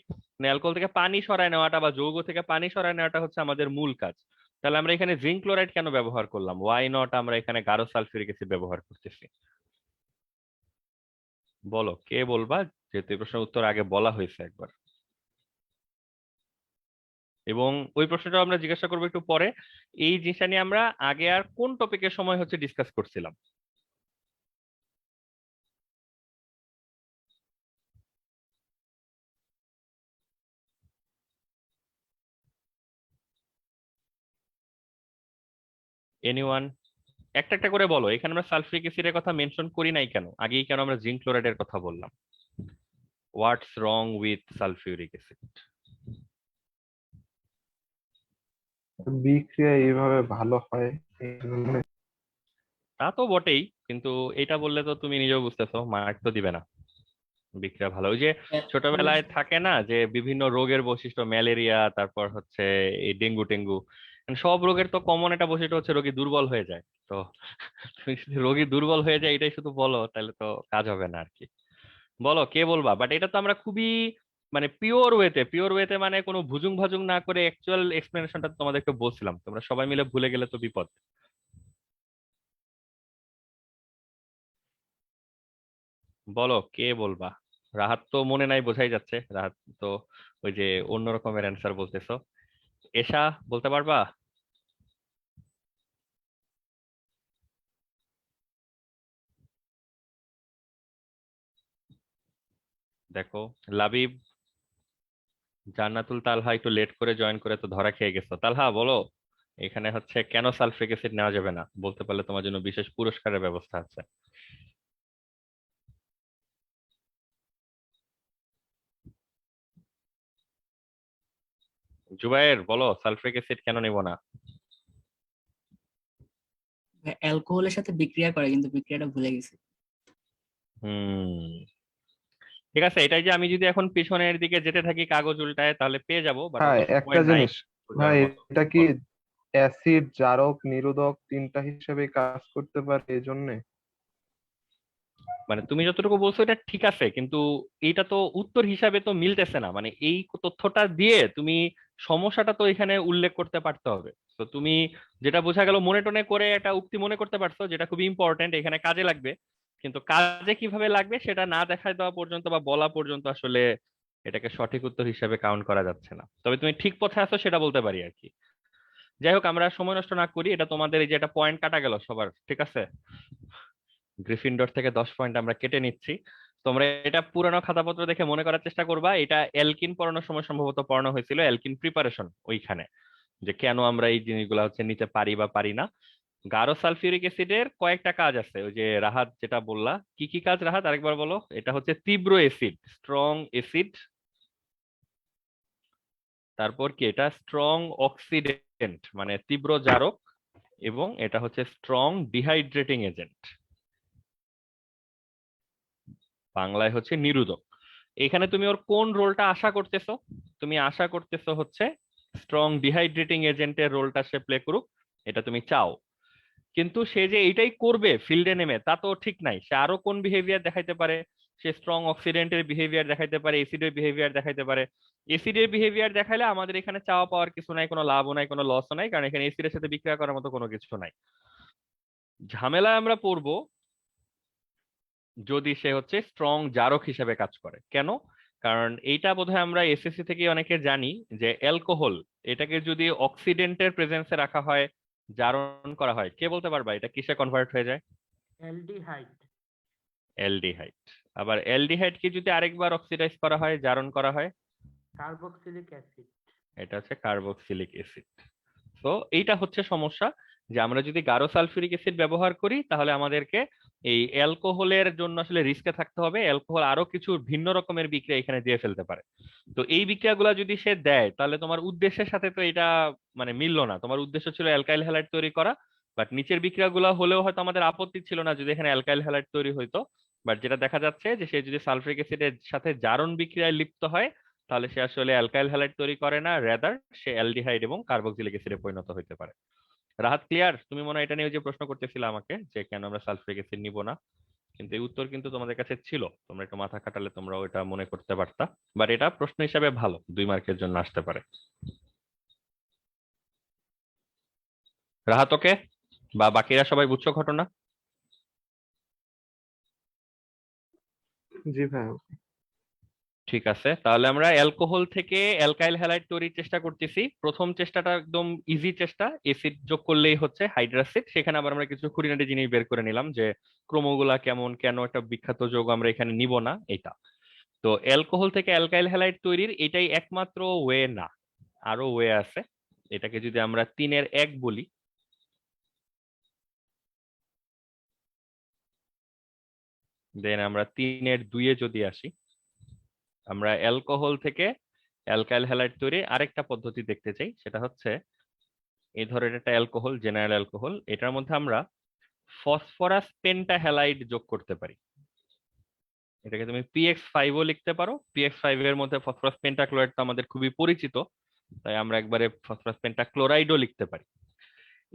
অ্যালকোহল থেকে পানি সরায় নেওয়াটা বা যৌগ থেকে পানি সরায় নেওয়াটা হচ্ছে আমাদের মূল কাজ। তাহলে আমরা এখানে জিঙ্ক ক্লোরাইড কেন ব্যবহার করলাম? ওয়াই নট আমরা এখানে গাঢ় সালফিউরিক অ্যাসিড ব্যবহার করতেছি? বলো, কে বলবা? যেহেতু এই প্রশ্নের উত্তর আগে বলা হয়েছে একবার, এবং ওই প্রশ্নটা আমরা জিজ্ঞাসা করবো একটু পরে। এই জিনিসটা নিয়ে আমরা আগে আর কোন টপিকের সময় হচ্ছে ডিসকাস করছিলাম? এনিওয়ান? একটা একটা করে বলো। এখানে আমরা সালফিউরিক অ্যাসিডের কথা মেনশন করি নাই কেন? আগেই কেন আমরা জিঙ্ক ক্লোরাইডের কথা বললাম? হোয়াটস রং উইথ সালফিউরিক অ্যাসিড? বিক্রিয়া এইভাবে ভালো হয় এই জন্য। তা তো বটেই, কিন্তু এটা বললে তো তুমি নিজেও বুঝতেছো, মার্ক তো দিবে না। বিক্রিয়া ভালো, ওই যে ছোটবেলায় থাকে না যে বিভিন্ন রোগের বৈশিষ্ট্য, ম্যালেরিয়া, তারপর হচ্ছে এই ডেঙ্গু টেঙ্গু, মানে সব রোগের তো কমন একটা বৈশিষ্ট্য হচ্ছে রোগী দুর্বল হয়ে যায়। তো তুমি যদি রোগী দুর্বল হয়ে যায় এটাই শুধু বলো, তাহলে তো কাজ হবে না আর কি। বলো, কে বলবা? বাট এটা তো আমরা খুবই মানে পিওর ওয়েতে মানে কোনো ভুজুং ভাজুং না করে অ্যাকচুয়াল এক্সপ্লেনেশনটা তোমাদেরকে বলছিলাম, তোমরা সবাই মিলে ভুলে গেলে তো বিপদ। বলো, কে বলবা? রাহাত তো মনে নাই, বোঝাই যাচ্ছে রাহাত তো ওই যে অন্য রকমের অ্যান্সার বলতেছো। এশা, বলতে পারবা? দেখো, লাবিব, জান্নাতুল, তালহা একটু লেট করে জয়েন করে তো ধরা খেয়ে গেছো। তালহা বলো, এখানে হচ্ছে কেন সালফ্রিক অ্যাসিড নেওয়া যাবে না? বলতে পারলে তোমার জন্য বিশেষ পুরস্কারের ব্যবস্থা আছে। জুবায়ের বলো, সালফ্রিক অ্যাসিড কেন নিব না? অ্যালকোহলের সাথে বিক্রিয়া করে, কিন্তু বিক্রিয়াটা ভুলে গেছি। হুম, ঠিক আছে। এটাই যে আমি যদি এখন পিছনের দিকে যেতে থাকি কাগজ উল্টায় তাহলে পেয়ে যাবো, বাট হ্যাঁ, অত একটা সময় নাই জিনিস খোঁজার ভাই, মতো। এটা কি বলো। অ্যাসিড, জারক, নিরোধক তিনটা হিসেবে কাজ করতে পারে এই জন্য? মানে তুমি যতটুকু বলছো এটা ঠিক আছে, কিন্তু এইটা তো উত্তর হিসাবে তো মিলতেছে না। মানে এই তথ্যটা দিয়ে তুমি সমস্যাটা তো এখানে উল্লেখ করতে পারতে হবে। তো তুমি যেটা বোঝা গেল মনে টনে করে একটা উক্তি মনে করতে পারছো, যেটা খুবই ইম্পর্টেন্ট, এখানে কাজে লাগবে। কিন্তু কাজে কিভাবে লাগবে সেটা না দেখায় দেওয়া পর্যন্ত বা বলা পর্যন্ত আসলে এটাকে সঠিক উত্তর হিসাবে কাউন্ট করা যাচ্ছে না। তবে তুমি ঠিক পথে আছো সেটা বলতে পারি আর কি। যাই হোক, আমরা সময় নষ্ট না করি। এটা তোমাদের এই যে একটা পয়েন্ট কাটা গেল সবার, ঠিক আছে? গ্রিফিনডর থেকে 10 পয়েন্ট আমরা কেটে নিচ্ছি। তোমরা এটা পুরানো খাতাপত্র দেখে মনে করার চেষ্টা করবা, এটা অ্যালকিন পড়ানোর সময় সম্ভবত পড়ানো হয়েছিল, অ্যালকিন প্রিপারেশন ওইখানে, যে কেন আমরা এই জিনিসগুলো হচ্ছে নিতে পারি বা পারি না। গাঢ় সালফিউরিক অ্যাসিডের কয়েকটা কাজ আছে, ওই যে রাহাত যেটা বললা, কি কি কাজ রাহাত আরেকবার বলো। এটা হচ্ছে তীব্র অ্যাসিড, স্ট্রং অ্যাসিড। তারপর কি, এটা স্ট্রং অক্সিডেন্ট মানে তীব্র জারক, এবং এটা হচ্ছে স্ট্রং ডিহাইড্রেটিং এজেন্ট, বাংলায় হচ্ছে নিরোধক। এখানে তুমি ওর কোন রোলটা আশা করতেছো? তুমি আশা করতেছো হচ্ছে স্ট্রং ডিহাইড্রেটিং এজেন্টের রোলটা সে প্লে করুক, এটা তুমি চাও। কিন্তু সে যে এইটাই করবে ফিল্ডে নেমে তা তো ঠিক নাই। সে আরো কোন বিহেভিয়ার দেখাইতে পারে? সে স্ট্রং অক্সিডেন্টের বিহেভিয়ার দেখাইতে পারে, এসিডের বিহেভিয়ার দেখাইতে পারে। এসিডের বিহেভিয়ার দেখাইলে আমাদের এখানে চাওয়া পাওয়ার কিছু নাই, কোনো লাভও নাই, কোনো লসও নাই, কারণ এখানে এসিডের সাথে বিক্রিয়া করার মতো কোনো কিছু নাই। ঝামেলায় আমরা পড়বো যদি সে হচ্ছে স্ট্রং জারক হিসেবে কাজ করে। কেন? কারণ এইটা বোধহয় আমরা এসএসসি থেকে অনেকে জানি যে অ্যালকোহল, এটাকে যদি অক্সিডেন্টের প্রেজেন্সে রাখা হয়, জারণ করা হয়, কে বলতে পারবা এটা কিসে কনভার্ট হয়ে যায়? অ্যালডিহাইড। অ্যালডিহাইড। আবার অ্যালডিহাইড কে যদি আরেকবার অক্সিডাইজ করা হয়, জারণ করা হয়, কার্বক্সিলিক অ্যাসিড। এটা হচ্ছে কার্বক্সিলিক অ্যাসিড। তো এইটা হচ্ছে সমস্যা, যে আমরা যদি গাঢ় সালফিউরিক অ্যাসিড ব্যবহার করি তাহলে আমাদেরকে এই অ্যালকোহলের জন্য আসলে রিস্কে থাকতে হবে। অ্যালকোহল আরো কিছু ভিন্ন রকমের বিক্রিয়া এখানে দিয়ে ফেলতে পারে। তো এই বিক্রিয়াগুলো যদি সে দেয় তাহলে তোমার উদ্দেশ্যের সাথে তো এটা মানে মিললো না। তোমার উদ্দেশ্য ছিল অ্যালকাইল হ্যালাইড তৈরি করা, বাট নিচের বিক্রিয়াগুলো হলেও হয়তো আমাদের আপত্তি ছিল না যদি এখানে অ্যালকাইল হ্যালাইড তৈরি হইতো। বাট যেটা দেখা যাচ্ছে যে সে যদি সালফিউরিক অ্যাসিডের সাথে জারণ বিক্রিয়ায় লিপ্ত হয় তাহলে সে আসলে অ্যালকাইল হ্যালাইড তৈরি করে না, রেদার সে অ্যালডিহাইড এবং কার্বক্সিলিক অ্যাসিডে পরিণত হতে পারে। রাহাত ক্লিয়ার? তুমি মনে হয় এটা নিয়ে যে প্রশ্ন করতেছিলে আমাকে যে কেন আমরা সালফিউরিক অ্যাসিড নিব না, কিন্তু এই উত্তর কিন্তু তোমাদের কাছে ছিল, তোমরা একটু মাথা খাটালে তোমরা ওটা মনে করতে পারতা। বাট এটা প্রশ্ন হিসাবে ভালো, 2 মার্কের জন্য আসতে পারে। রাহাত ওকে, বা বাকিরা সবাই বুঝছো ঘটনা? জি ভাই। ঠিক আছে, তাহলে আমরা অ্যালকোহল থেকে অ্যালকাইল হ্যালাইড তৈরির চেষ্টা করতেছি। প্রথম চেষ্টাটা একদম ইজি চেষ্টা, এসিড যোগ করলেই হচ্ছে হাইড্রাসিড। সেখানে আবার আমরা কিছু খুঁটিনাটি জিনিস বের করে নিলাম যে ক্রমগুলা কেমন, কেন একটা বিখ্যাত যৌগ আমরা এখানে নিব না এটা। তো অ্যালকোহল থেকে অ্যালকাইল হ্যালাইড তৈরির এটাই একমাত্র ওয়ে না, আরো ওয়ে আছে। এটাকে যদি আমরা 3-এর 1 বলি, দেন আমরা 3-এর 2-এ যদি আসি, আমরা অ্যালকোহল থেকে অ্যালকাইল হ্যালাইড তৈরি আরেকটা পদ্ধতি দেখতে চাই। সেটা হচ্ছে এই ধরনের একটা অ্যালকোহল, জেনারেল অ্যালকোহল, এটার মধ্যে আমরা ফসফরাস পেন্টাহ্যালাইড যোগ করতে পারি। এটাকে তুমি PX5ও লিখতে পারো। PX5 এর মধ্যে ফসফরাস পেন্টাক্লোরাইড তো আমাদের খুবই পরিচিত, তাই আমরা একবারে ফসফরাস পেন্টাক্লোরাইডও লিখতে পারি।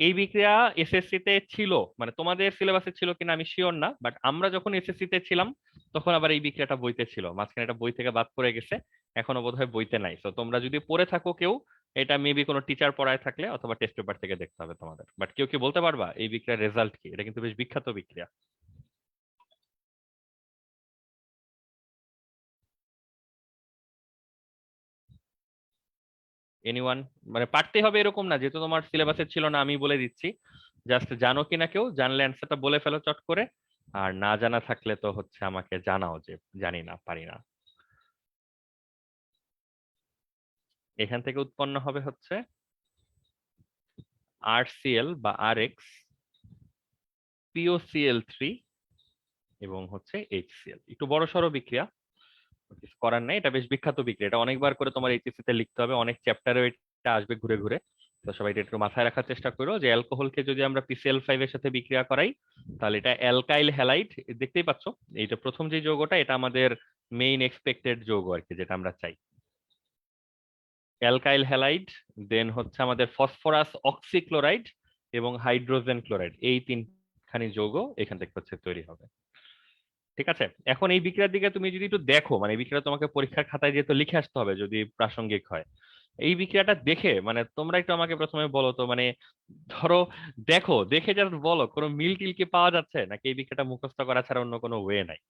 এই বিক্রিয়া এসএসসি তে ছিল, মানে তোমাদের সিলেবাসে ছিল কিনা আমি শিওর না, বাট আমরা যখন এসএসসি তে ছিলাম তখন আবার এই বিক্রিয়াটা বইতে ছিল, মাঝখানে এটা বই থেকে বাদ পড়ে গেছে, এখনো বোধহয় বইতে নাই। তো তোমরা যদি পড়ে থাকো কেউ, এটা মেবি কোনো টিচার পড়ায় থাকলে অথবা টেস্ট পেপার থেকে দেখতে হবে তোমাদের। বাট কেউ কি বলতে পারবা এই বিক্রিয়ার রেজাল্ট কি? এটা কিন্তু বেশ বিখ্যাত বিক্রিয়া। এনিওয়ান? মানে পারতে হবে এরকম না, যেহেতু তোমার সিলেবাসে ছিল না আমি বলে দিচ্ছি, জাস্ট জানো কিনা কেউ, জানলে অ্যান্সারটা বলে ফেলো চট করে, আর না জানা থাকলে তো হচ্ছে আমাকে জানাও যে জানি না, পারি না। এখান থেকে উৎপন্ন হবে হচ্ছে RCl বা RX, POCl3 এবং হচ্ছে HCl। একটু বড় সড়ো বিক্রিয়া, কিছু করার নাই, এটা বেশ বিখ্যাত বিক্রিয়া। এটা অনেকবার করে তোমার এইচএসসি তে লিখতে হবে, অনেক চ্যাপ্টারে এটা আসবে ঘুরে ঘুরে। তো সবাই এটা একটু মাথায় রাখার চেষ্টা করো যে অ্যালকোহলকে যদি আমরা PCl5 এর সাথে বিক্রিয়া করাই, তাহলে এটা অ্যালকাইল হ্যালাইড। দেখতেই পাচ্ছ এইটা প্রথম যে যৌগটা, এটা আমাদের মেইন এক্সপেক্টেড যৌগ আর কি, যেটা আমরা চাই, অ্যালকাইল হ্যালাইড। দেন হচ্ছে আমাদের ফসফরাস অক্সিক্লোরাইড এবং হাইড্রোজেন ক্লোরাইড, এই তিনখানি যৌগ এখান থেকে হচ্ছে তৈরি হবে। ঠিক আছে, এখন এই বিক্রিয়ার দিকে তুমি যদি একটু দেখো, মানে এই বিক্রিয়া তোমাকে পরীক্ষার খাতায় যেহেতু লিখে আসতে হবে যদি প্রাসঙ্গিক হয়, এই বিক্রিয়াটা দেখে মানে তোমরা একটু আমাকে প্রথমে বলো তো, মানে ধরো দেখো, দেখে জাস্ট বলো কোনো মিল টিল কি পাওয়া যাচ্ছে, নাকি এই বিক্রিয়াটা মুখস্থ করা ছাড়া অন্য কোনো ওয়ে নাই?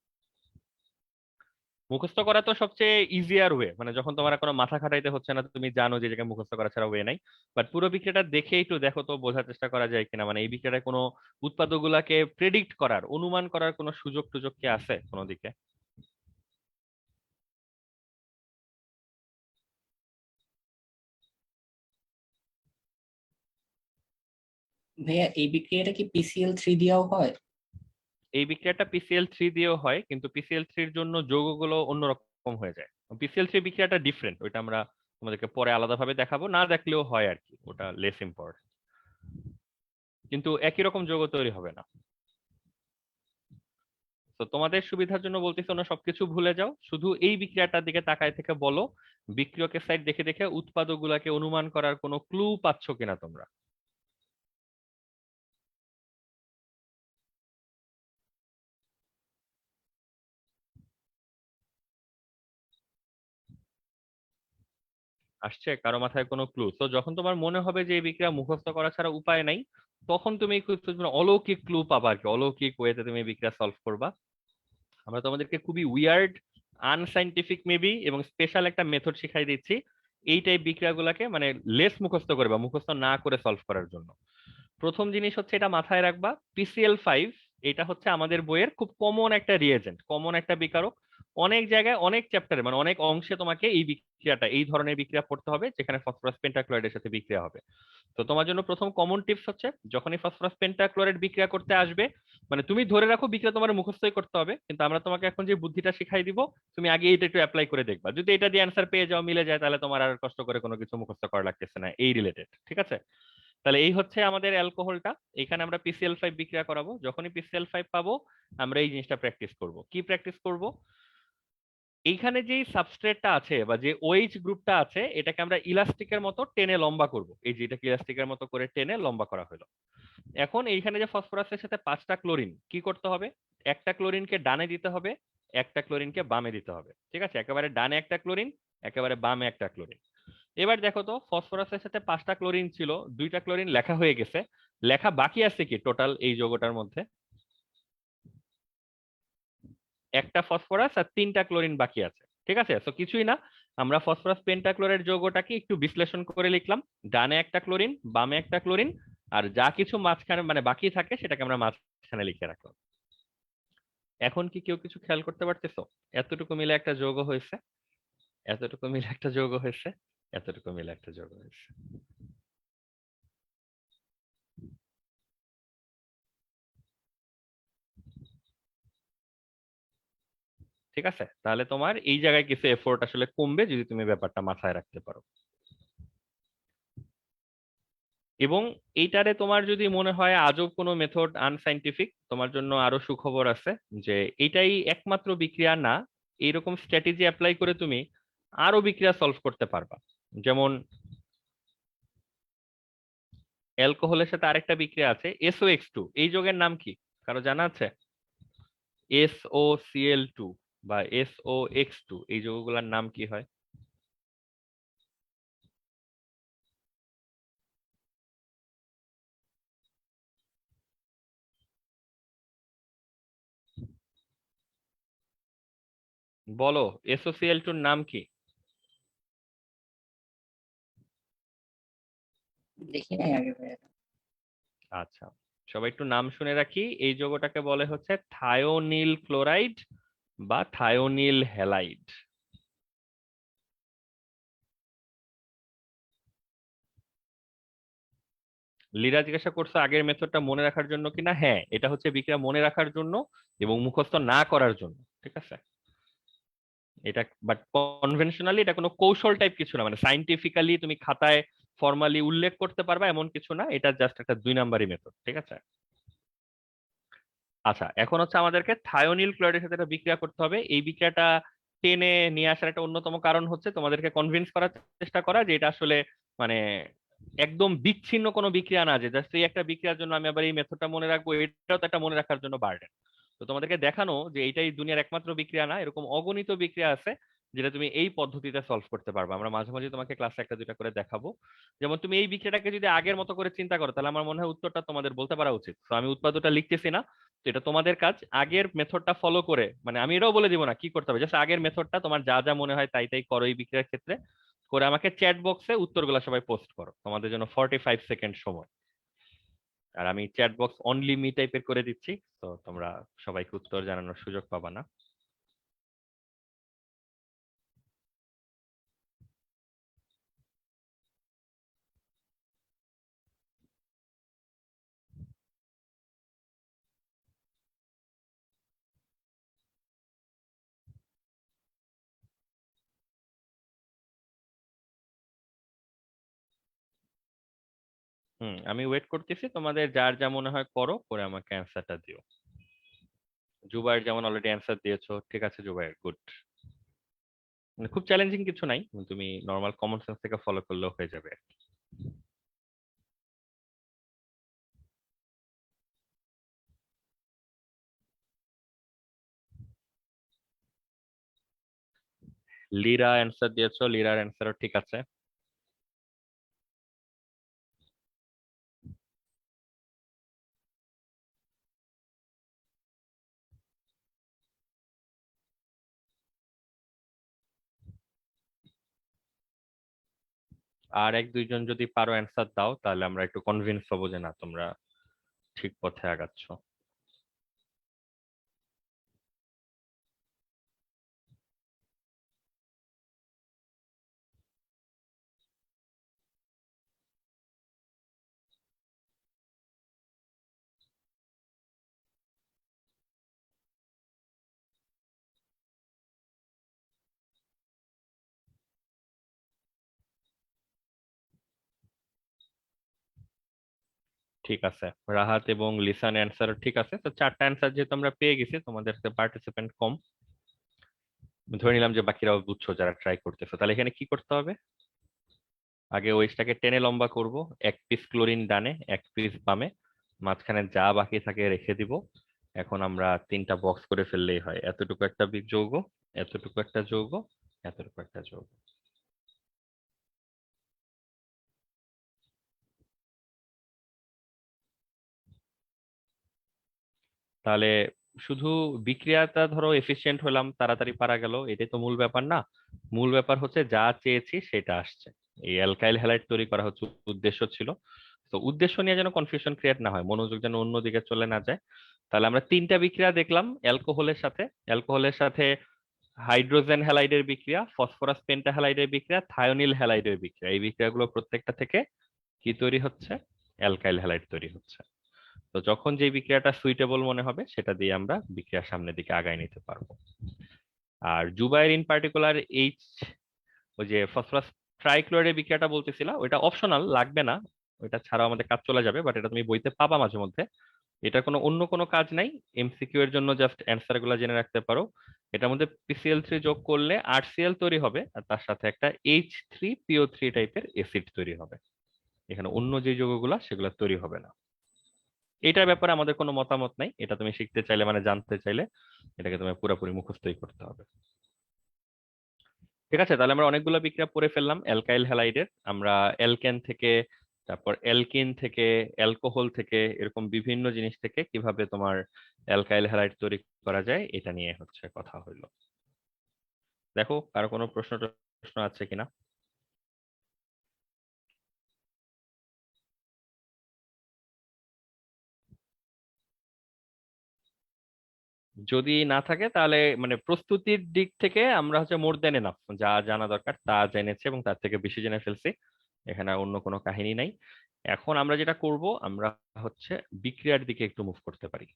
মুখস্থ করা তো সবচেয়ে ইজিয়ার ওয়ে, মানে যখন তোমার আর কোনো মাথা খাটাইতে হচ্ছে না, তুমি জানো যে এটাকে মুখস্থ করা ছাড়া ওয়ে নাই। বাট পুরো বিক্রিয়াটা দেখে একটু দেখো তো, বোঝার চেষ্টা করা যায় কিনা, মানে এই বিক্রিয়াটা কোনো উৎপাদকগুলাকে প্রেডিক্ট করার, অনুমান করার কোনো সুযোগ টুযোগ কি আছে কোনো দিকে? ভাইয়া এই বিক্রিয়াটা কি PCl3 দিয়েও হয়? এই বিক্রিয়াটা PCl3 দিয়েও হয়, কিন্তু PCl3-র জন্য যৌগগুলো অন্যরকম হয়ে যায়। PCl3 বিক্রিয়াটা ডিফারেন্ট, ওইটা আমরা তোমাদেরকে পরে আলাদাভাবে দেখাবো, না দেখলেও হয় আর কি, ওটা লেস ইম্পর্টেন্ট, কিন্তু একই রকম যৌগ তৈরি হবে না। তো তোমাদের সুবিধার জন্য বলতেছি না সবকিছু ভুলে যাও, শুধু এই বিক্রিয়াটার দিকে তাকায় থেকে বলো বিক্রিয়কের সাইড দেখে দেখে উৎপাদকগুলাকে অনুমান করার কোনো ক্লু পাচ্ছ কিনা তোমরা। আসছে কারো মাথায় কোনো ক্লু? তো যখন তোমার মনে হবে যে এই বিক্রিয়া মুখস্থ করা ছাড়া উপায় নাই, তখন তুমি অলৌকিক ক্লু পাবা আর কি, অলৌকিক ওয়েতে তুমি এই বিক্রিয়া সলভ করবা। আমরা তোমাদেরকে খুবই উইয়ার্ড, আনসাইন্টিফিক মেবি এবং স্পেশাল একটা মেথড শিখাই দিচ্ছি এই টাইপ বিক্রিয়াগুলোকে মানে লেস মুখস্থ করে বা মুখস্থ না করে সলভ করার জন্য। প্রথম জিনিস হচ্ছে এটা মাথায় রাখবা, PCl5 এটা হচ্ছে আমাদের বইয়ের খুব কমন একটা রিয়েজেন্ট, কমন একটা বিকারক। অনেক জায়গায় অনেক চ্যাপ্টারে মানে অনেক অংশে তোমাকে এই বিক্রিয়াটা, এই ধরনের বিক্রিয়া পড়তে হবে যেখানে ফসফরাস পেন্টাক্লোরাইডের সাথে বিক্রিয়া হবে। তো তোমার জন্য প্রথম কমন টিপস হচ্ছে যখনই ফসফরাস পেন্টাক্লোরাইড বিক্রিয়া করতে আসবে, মানে তুমি ধরে রাখো বিক্রিয়া তোমার মুখস্থই করতে হবে, কিন্তু আমরা তোমাকে এখন যে বুদ্ধিটা শিখাই দিব, তুমি আগে এটা একটু অ্যাপ্লাই করে দেখবা, যদি এটা দিয়ে অ্যান্সার পেয়ে যাও, মিলে যায়, তাহলে তোমার আর কষ্ট করে কোনো কিছু মুখস্থ করা লাগতেছে না এই রিলেটেড। ঠিক আছে, তাহলে এই হচ্ছে আমাদের অ্যালকোহলটা। এখানে আমরা PCl5 বিক্রিয়া করাবো, যখনই PCl5 পাবো আমরা এই জিনিসটা প্র্যাকটিস করব। কি প্র্যাকটিস করব? এইখানে যে সাবস্ট্রেটটা আছে বা যে ওএইচ গ্রুপটা আছে এটাকে আমরা ইলাস্টিকের মতো টেনে লম্বা করব। এই যে এটাকে ইলাস্টিকের মতো করে টেনে লম্বা করা হলো। এখন এইখানে যে ফসফরাসের সাথে 5টা ক্লোরিন কি করতে হবে, একটা ক্লোরিনকে ডানে দিতে হবে, একটা ক্লোরিনকে বামে দিতে হবে। ঠিক আছে, একেবারে ডানে একটা ক্লোরিন, একেবারে বামে একটা ক্লোরিন। এবার দেখো তো ফসফরাসের সাথে 5টা ক্লোরিন ছিল, 2টা ক্লোরিন লেখা হয়ে গেছে, লেখা বাকি আছে কি টোটাল এই যৌগটার মধ্যে? একটা ফসফরাস আর 3টা ক্লোরিন বাকি আছে। ঠিক আছে, তো কিছুই না, আমরা ফসফরাস পেন্টাক্লোরাইড যৌগটাকে একটু বিশ্লেষণ করে লিখলাম, ডানে একটা ক্লোরিন, বামে একটা ক্লোরিন, আর যা কিছু মাঝখানে মানে বাকি থাকে সেটাকে আমরা মাঝখানে লিখে রাখলাম। এখন কি কেউ কিছু খেয়াল করতে পারতেছো? এতটুকু মিলে একটা যৌগ হয়েছে, এতটুকু মিলে একটা যৌগ হয়েছে, এতটুকু মিলে একটা যৌগ হয়েছে। ঠিক আছে, তাহলে তোমার এই জায়গায় কিছু এফোর্ট আসলে কমবে যদি তুমি ব্যাপারটা মাথায় রাখতে পারো। এবং এইটারে তোমার যদি মনে হয় আজব কোনো মেথড আনসাইন্টিফিক, তোমার জন্য আরো সুখবর আছে, যে এটাই একমাত্র বিক্রিয়া না, এইরকম স্ট্র্যাটেজি অ্যাপ্লাই করে তুমি আরো বিক্রিয়া সলভ করতে পারবা। যেমন অ্যালকোহলের সাথে আরেকটা বিক্রিয়া আছে SO X2, এই যৌগের নাম কি কারো জানা আছে? SOCl2 বা SO X2, এই যৌগগুলোর নাম কি হয়? বলো, SOCl2 এর নাম কি? দেখি নাই আগে ভাইয়া। আচ্ছা, সবাই একটু নাম শুনে রাখি, এই যৌগটাকে বলে হচ্ছে থায়োনিল ক্লোরাইড বা থায়োনিল হ্যালাইড। লীরা জিজ্ঞাসা করছে আগের মেথডটা মনে রাখার জন্য কিনা। হ্যাঁ, এটা হচ্ছে বিক্রিয়া মনে রাখার জন্য এবং মুখস্থ না করার জন্য। ঠিক আছে, এটা বাট কনভেনশনালি এটা কোনো কৌশল টাইপ কিছু না, মানে সাইন্টিফিক্যালি তুমি খাতায় ফর্মালি উল্লেখ করতে পারবা এমন কিছু না, এটা জাস্ট একটা 2 নাম্বারই মেথড। ঠিক আছে, আচ্ছা এখন হচ্ছে আমাদেরকে থায়োনিল ক্লোরাইডের সাথে একটা বিক্রিয়া করতে হবে। এই বিক্রিয়াটা টেনে নিয়ে আসার একটা অন্যতম কারণ হচ্ছে তোমাদেরকে কনভিন্স করার চেষ্টা করা যে এটা আসলে মানে একদম বিচ্ছিন্ন কোনো বিক্রিয়া না, যে জাস্ট এই একটা বিক্রিয়ার জন্য আমি আবার এই মেথডটা মনে রাখবো, এটাও তো একটা মনে রাখার জন্য বার্ডেন। তো তোমাদেরকে দেখানো যে এইটাই দুনিয়ার একমাত্র বিক্রিয়া না, এরকম অগণিত বিক্রিয়া আছে যেটা তুমি এই পদ্ধতিতে সলভ করতে পারবে। আমরা মাঝে মাঝে তোমাকে ক্লাসে একটা দুইটা করে দেখাবো। যেমন তুমি এই বিক্রিয়াটাকে যদি আগের মতো করে চিন্তা করো তাহলে আমার মনে হয় উত্তরটা তোমাদের বলতে পারা উচিত। তো আমি উৎপাদকটা লিখতেছি না, তো এটা তোমাদের কাজ আগের মেথডটা ফলো করে, মানে আমি এটাও বলে দিব না কি করতে হবে, জাস্ট আগের মেথডটা তোমার যা যা মনে হয় তাই তাই করো এই বিক্রিয়ার ক্ষেত্রে, করে আমাকে চ্যাট বক্সে উত্তরগুলো সবাই পোস্ট করো। তোমাদের জন্য 45 সেকেন্ড সময়, আর আমি চ্যাট বক্স অনলি মি টাইপের করে দিচ্ছি, তো তোমরা সবাইকে উত্তর জানানোর সুযোগ পাবা না। আমি ওয়েট করতেছি, তোমাদের যার যা মনে হয় করো, করে আমাকে অ্যান্সারটা দিও। জুবাইর যেমন অলরেডি অ্যান্সার দিয়েছো, ঠিক আছে জুবাইর, গুড। মানে খুব চ্যালেঞ্জিং কিছু নাই, তুমি নর্মাল কমন সেন্স থেকে ফলো করলেও হয়ে যাবে। লিরা অ্যান্সার দিয়েছো, লিরার অ্যান্সারও ঠিক আছে। আর এক দুইজন যদি পারো অ্যান্সার দাও তাহলে আমরা একটু কনভিন্স হবো যে না তোমরা ঠিক পথে আগাচ্ছ। ঠিক আছে, রাহাত এবং লিসান অ্যান্সার ঠিক আছে, তো 4টা অ্যান্সার যেহেতু আমরা পেয়ে গেছি, তোমাদের পার্টিসিপেন্ট কম, ধরে নিলাম যে বাকিরাও বুঝছো যারা ট্রাই করতেছো, তাহলে এখানে কি করতে হবে? আগে ওয়েজটাকে টেনে লম্বা করব, এক পিস ক্লোরিন ডানে, এক পিস বামে, মাঝখানে যা বাকি থাকে রেখে দিব। এখন আমরা তিনটা বক্স করে ফেললেই হয়, এতটুকু একটা যৌগ, এতটুকু একটা যৌগ, এতটুকু একটা যৌগ। তাহলে শুধু বিক্রিয়াটা ধরো এফিশিয়েন্ট হলাম, তাড়াতাড়ি পারা গেল, এটাই তো মূল ব্যাপার না। মূল ব্যাপার হচ্ছে যা চেয়েছি সেটা আসছে। এই অ্যালকাইল হ্যালাইড তৈরি করা হচ্ছে উদ্দেশ্য ছিল। তো উদ্দেশ্য নিয়ে যেন কনফিউশন ক্রিয়েট না হয়, মনোযোগ যেন অন্যদিকে চলে না যায়। তাহলে আমরা তিনটা বিক্রিয়া দেখলাম অ্যালকোহলের সাথে। অ্যালকোহলের সাথে হাইড্রোজেন হ্যালাইডের বিক্রিয়া, ফসফরাস পেন্টাহ্যালাইডের বিক্রিয়া, থায়োনিল হ্যালাইডের বিক্রিয়া। এই বিক্রিয়াগুলো প্রত্যেকটা থেকে কি তৈরি হচ্ছে? অ্যালকাইল হ্যালাইড তৈরি হচ্ছে। তো যখন যে বিক্রিয়াটা সুইটেবল মনে হবে সেটা দিয়ে আমরা বিক্রিয়ার সামনের দিকে আগায় নিতে পারবো। আর জুবাইর ইন পার্টিকুলার এইচ, ওই যে ফসফরাস ট্রাইক্লোরাইডের বিক্রিয়াটা বলতেছিলা, ওইটা অপশনাল, লাগবে না, ওইটা ছাড়াও আমাদের কাজ চলে যাবে, বাট এটা তুমি বইতে পাবা মাঝে মধ্যে। এটা কোনো অন্য কোনো কাজ নাই, এমসিকিউ এর জন্য জাস্ট অ্যান্সার গুলো জেনে রাখতে পারো। এটার মধ্যে পিসিএল3 যোগ করলে আরসিএল তৈরি হবে, আর তার সাথে একটা H3PO3 টাইপের অ্যাসিড তৈরি হবে। এখানে অন্য যে যৌগগুলা সেগুলো তৈরি হবে না। এটার ব্যাপারে আমাদের কোনো মতামত নাই, এটা তুমি শিখতে চাইলে মানে জানতে চাইলে এটাকে তুমি পুরোপুরি মুখস্থই করতে হবে। ঠিক আছে, তাহলে আমরা অনেকগুলো বিক্রিয়া পড়ে ফেললাম অ্যালকাইল হ্যালাইডের। আমরা অ্যালকেন থেকে, তারপর অ্যালকিন থেকে, অ্যালকোহল থেকে, এরকম বিভিন্ন জিনিস থেকে কিভাবে তোমার অ্যালকাইল হ্যালাইড তৈরি করা যায় এটা নিয়ে হচ্ছে কথা হইলো। দেখো কারো কোনো প্রশ্ন আছে কিনা। যদি না থাকে তাহলে মানে প্রস্তুতির দিক থেকে আমরা হচ্ছে মোর দেন এনাফ, যা জানা দরকার তা জেনেছি এবং তার থেকে বেশি জেনে ফেলছি। এখানে আর অন্য কোনো কাহিনী নাই। এখন আমরা যেটা করব, আমরা হচ্ছে বিক্রিয়ার দিকে একটু মুভ করতে পারি।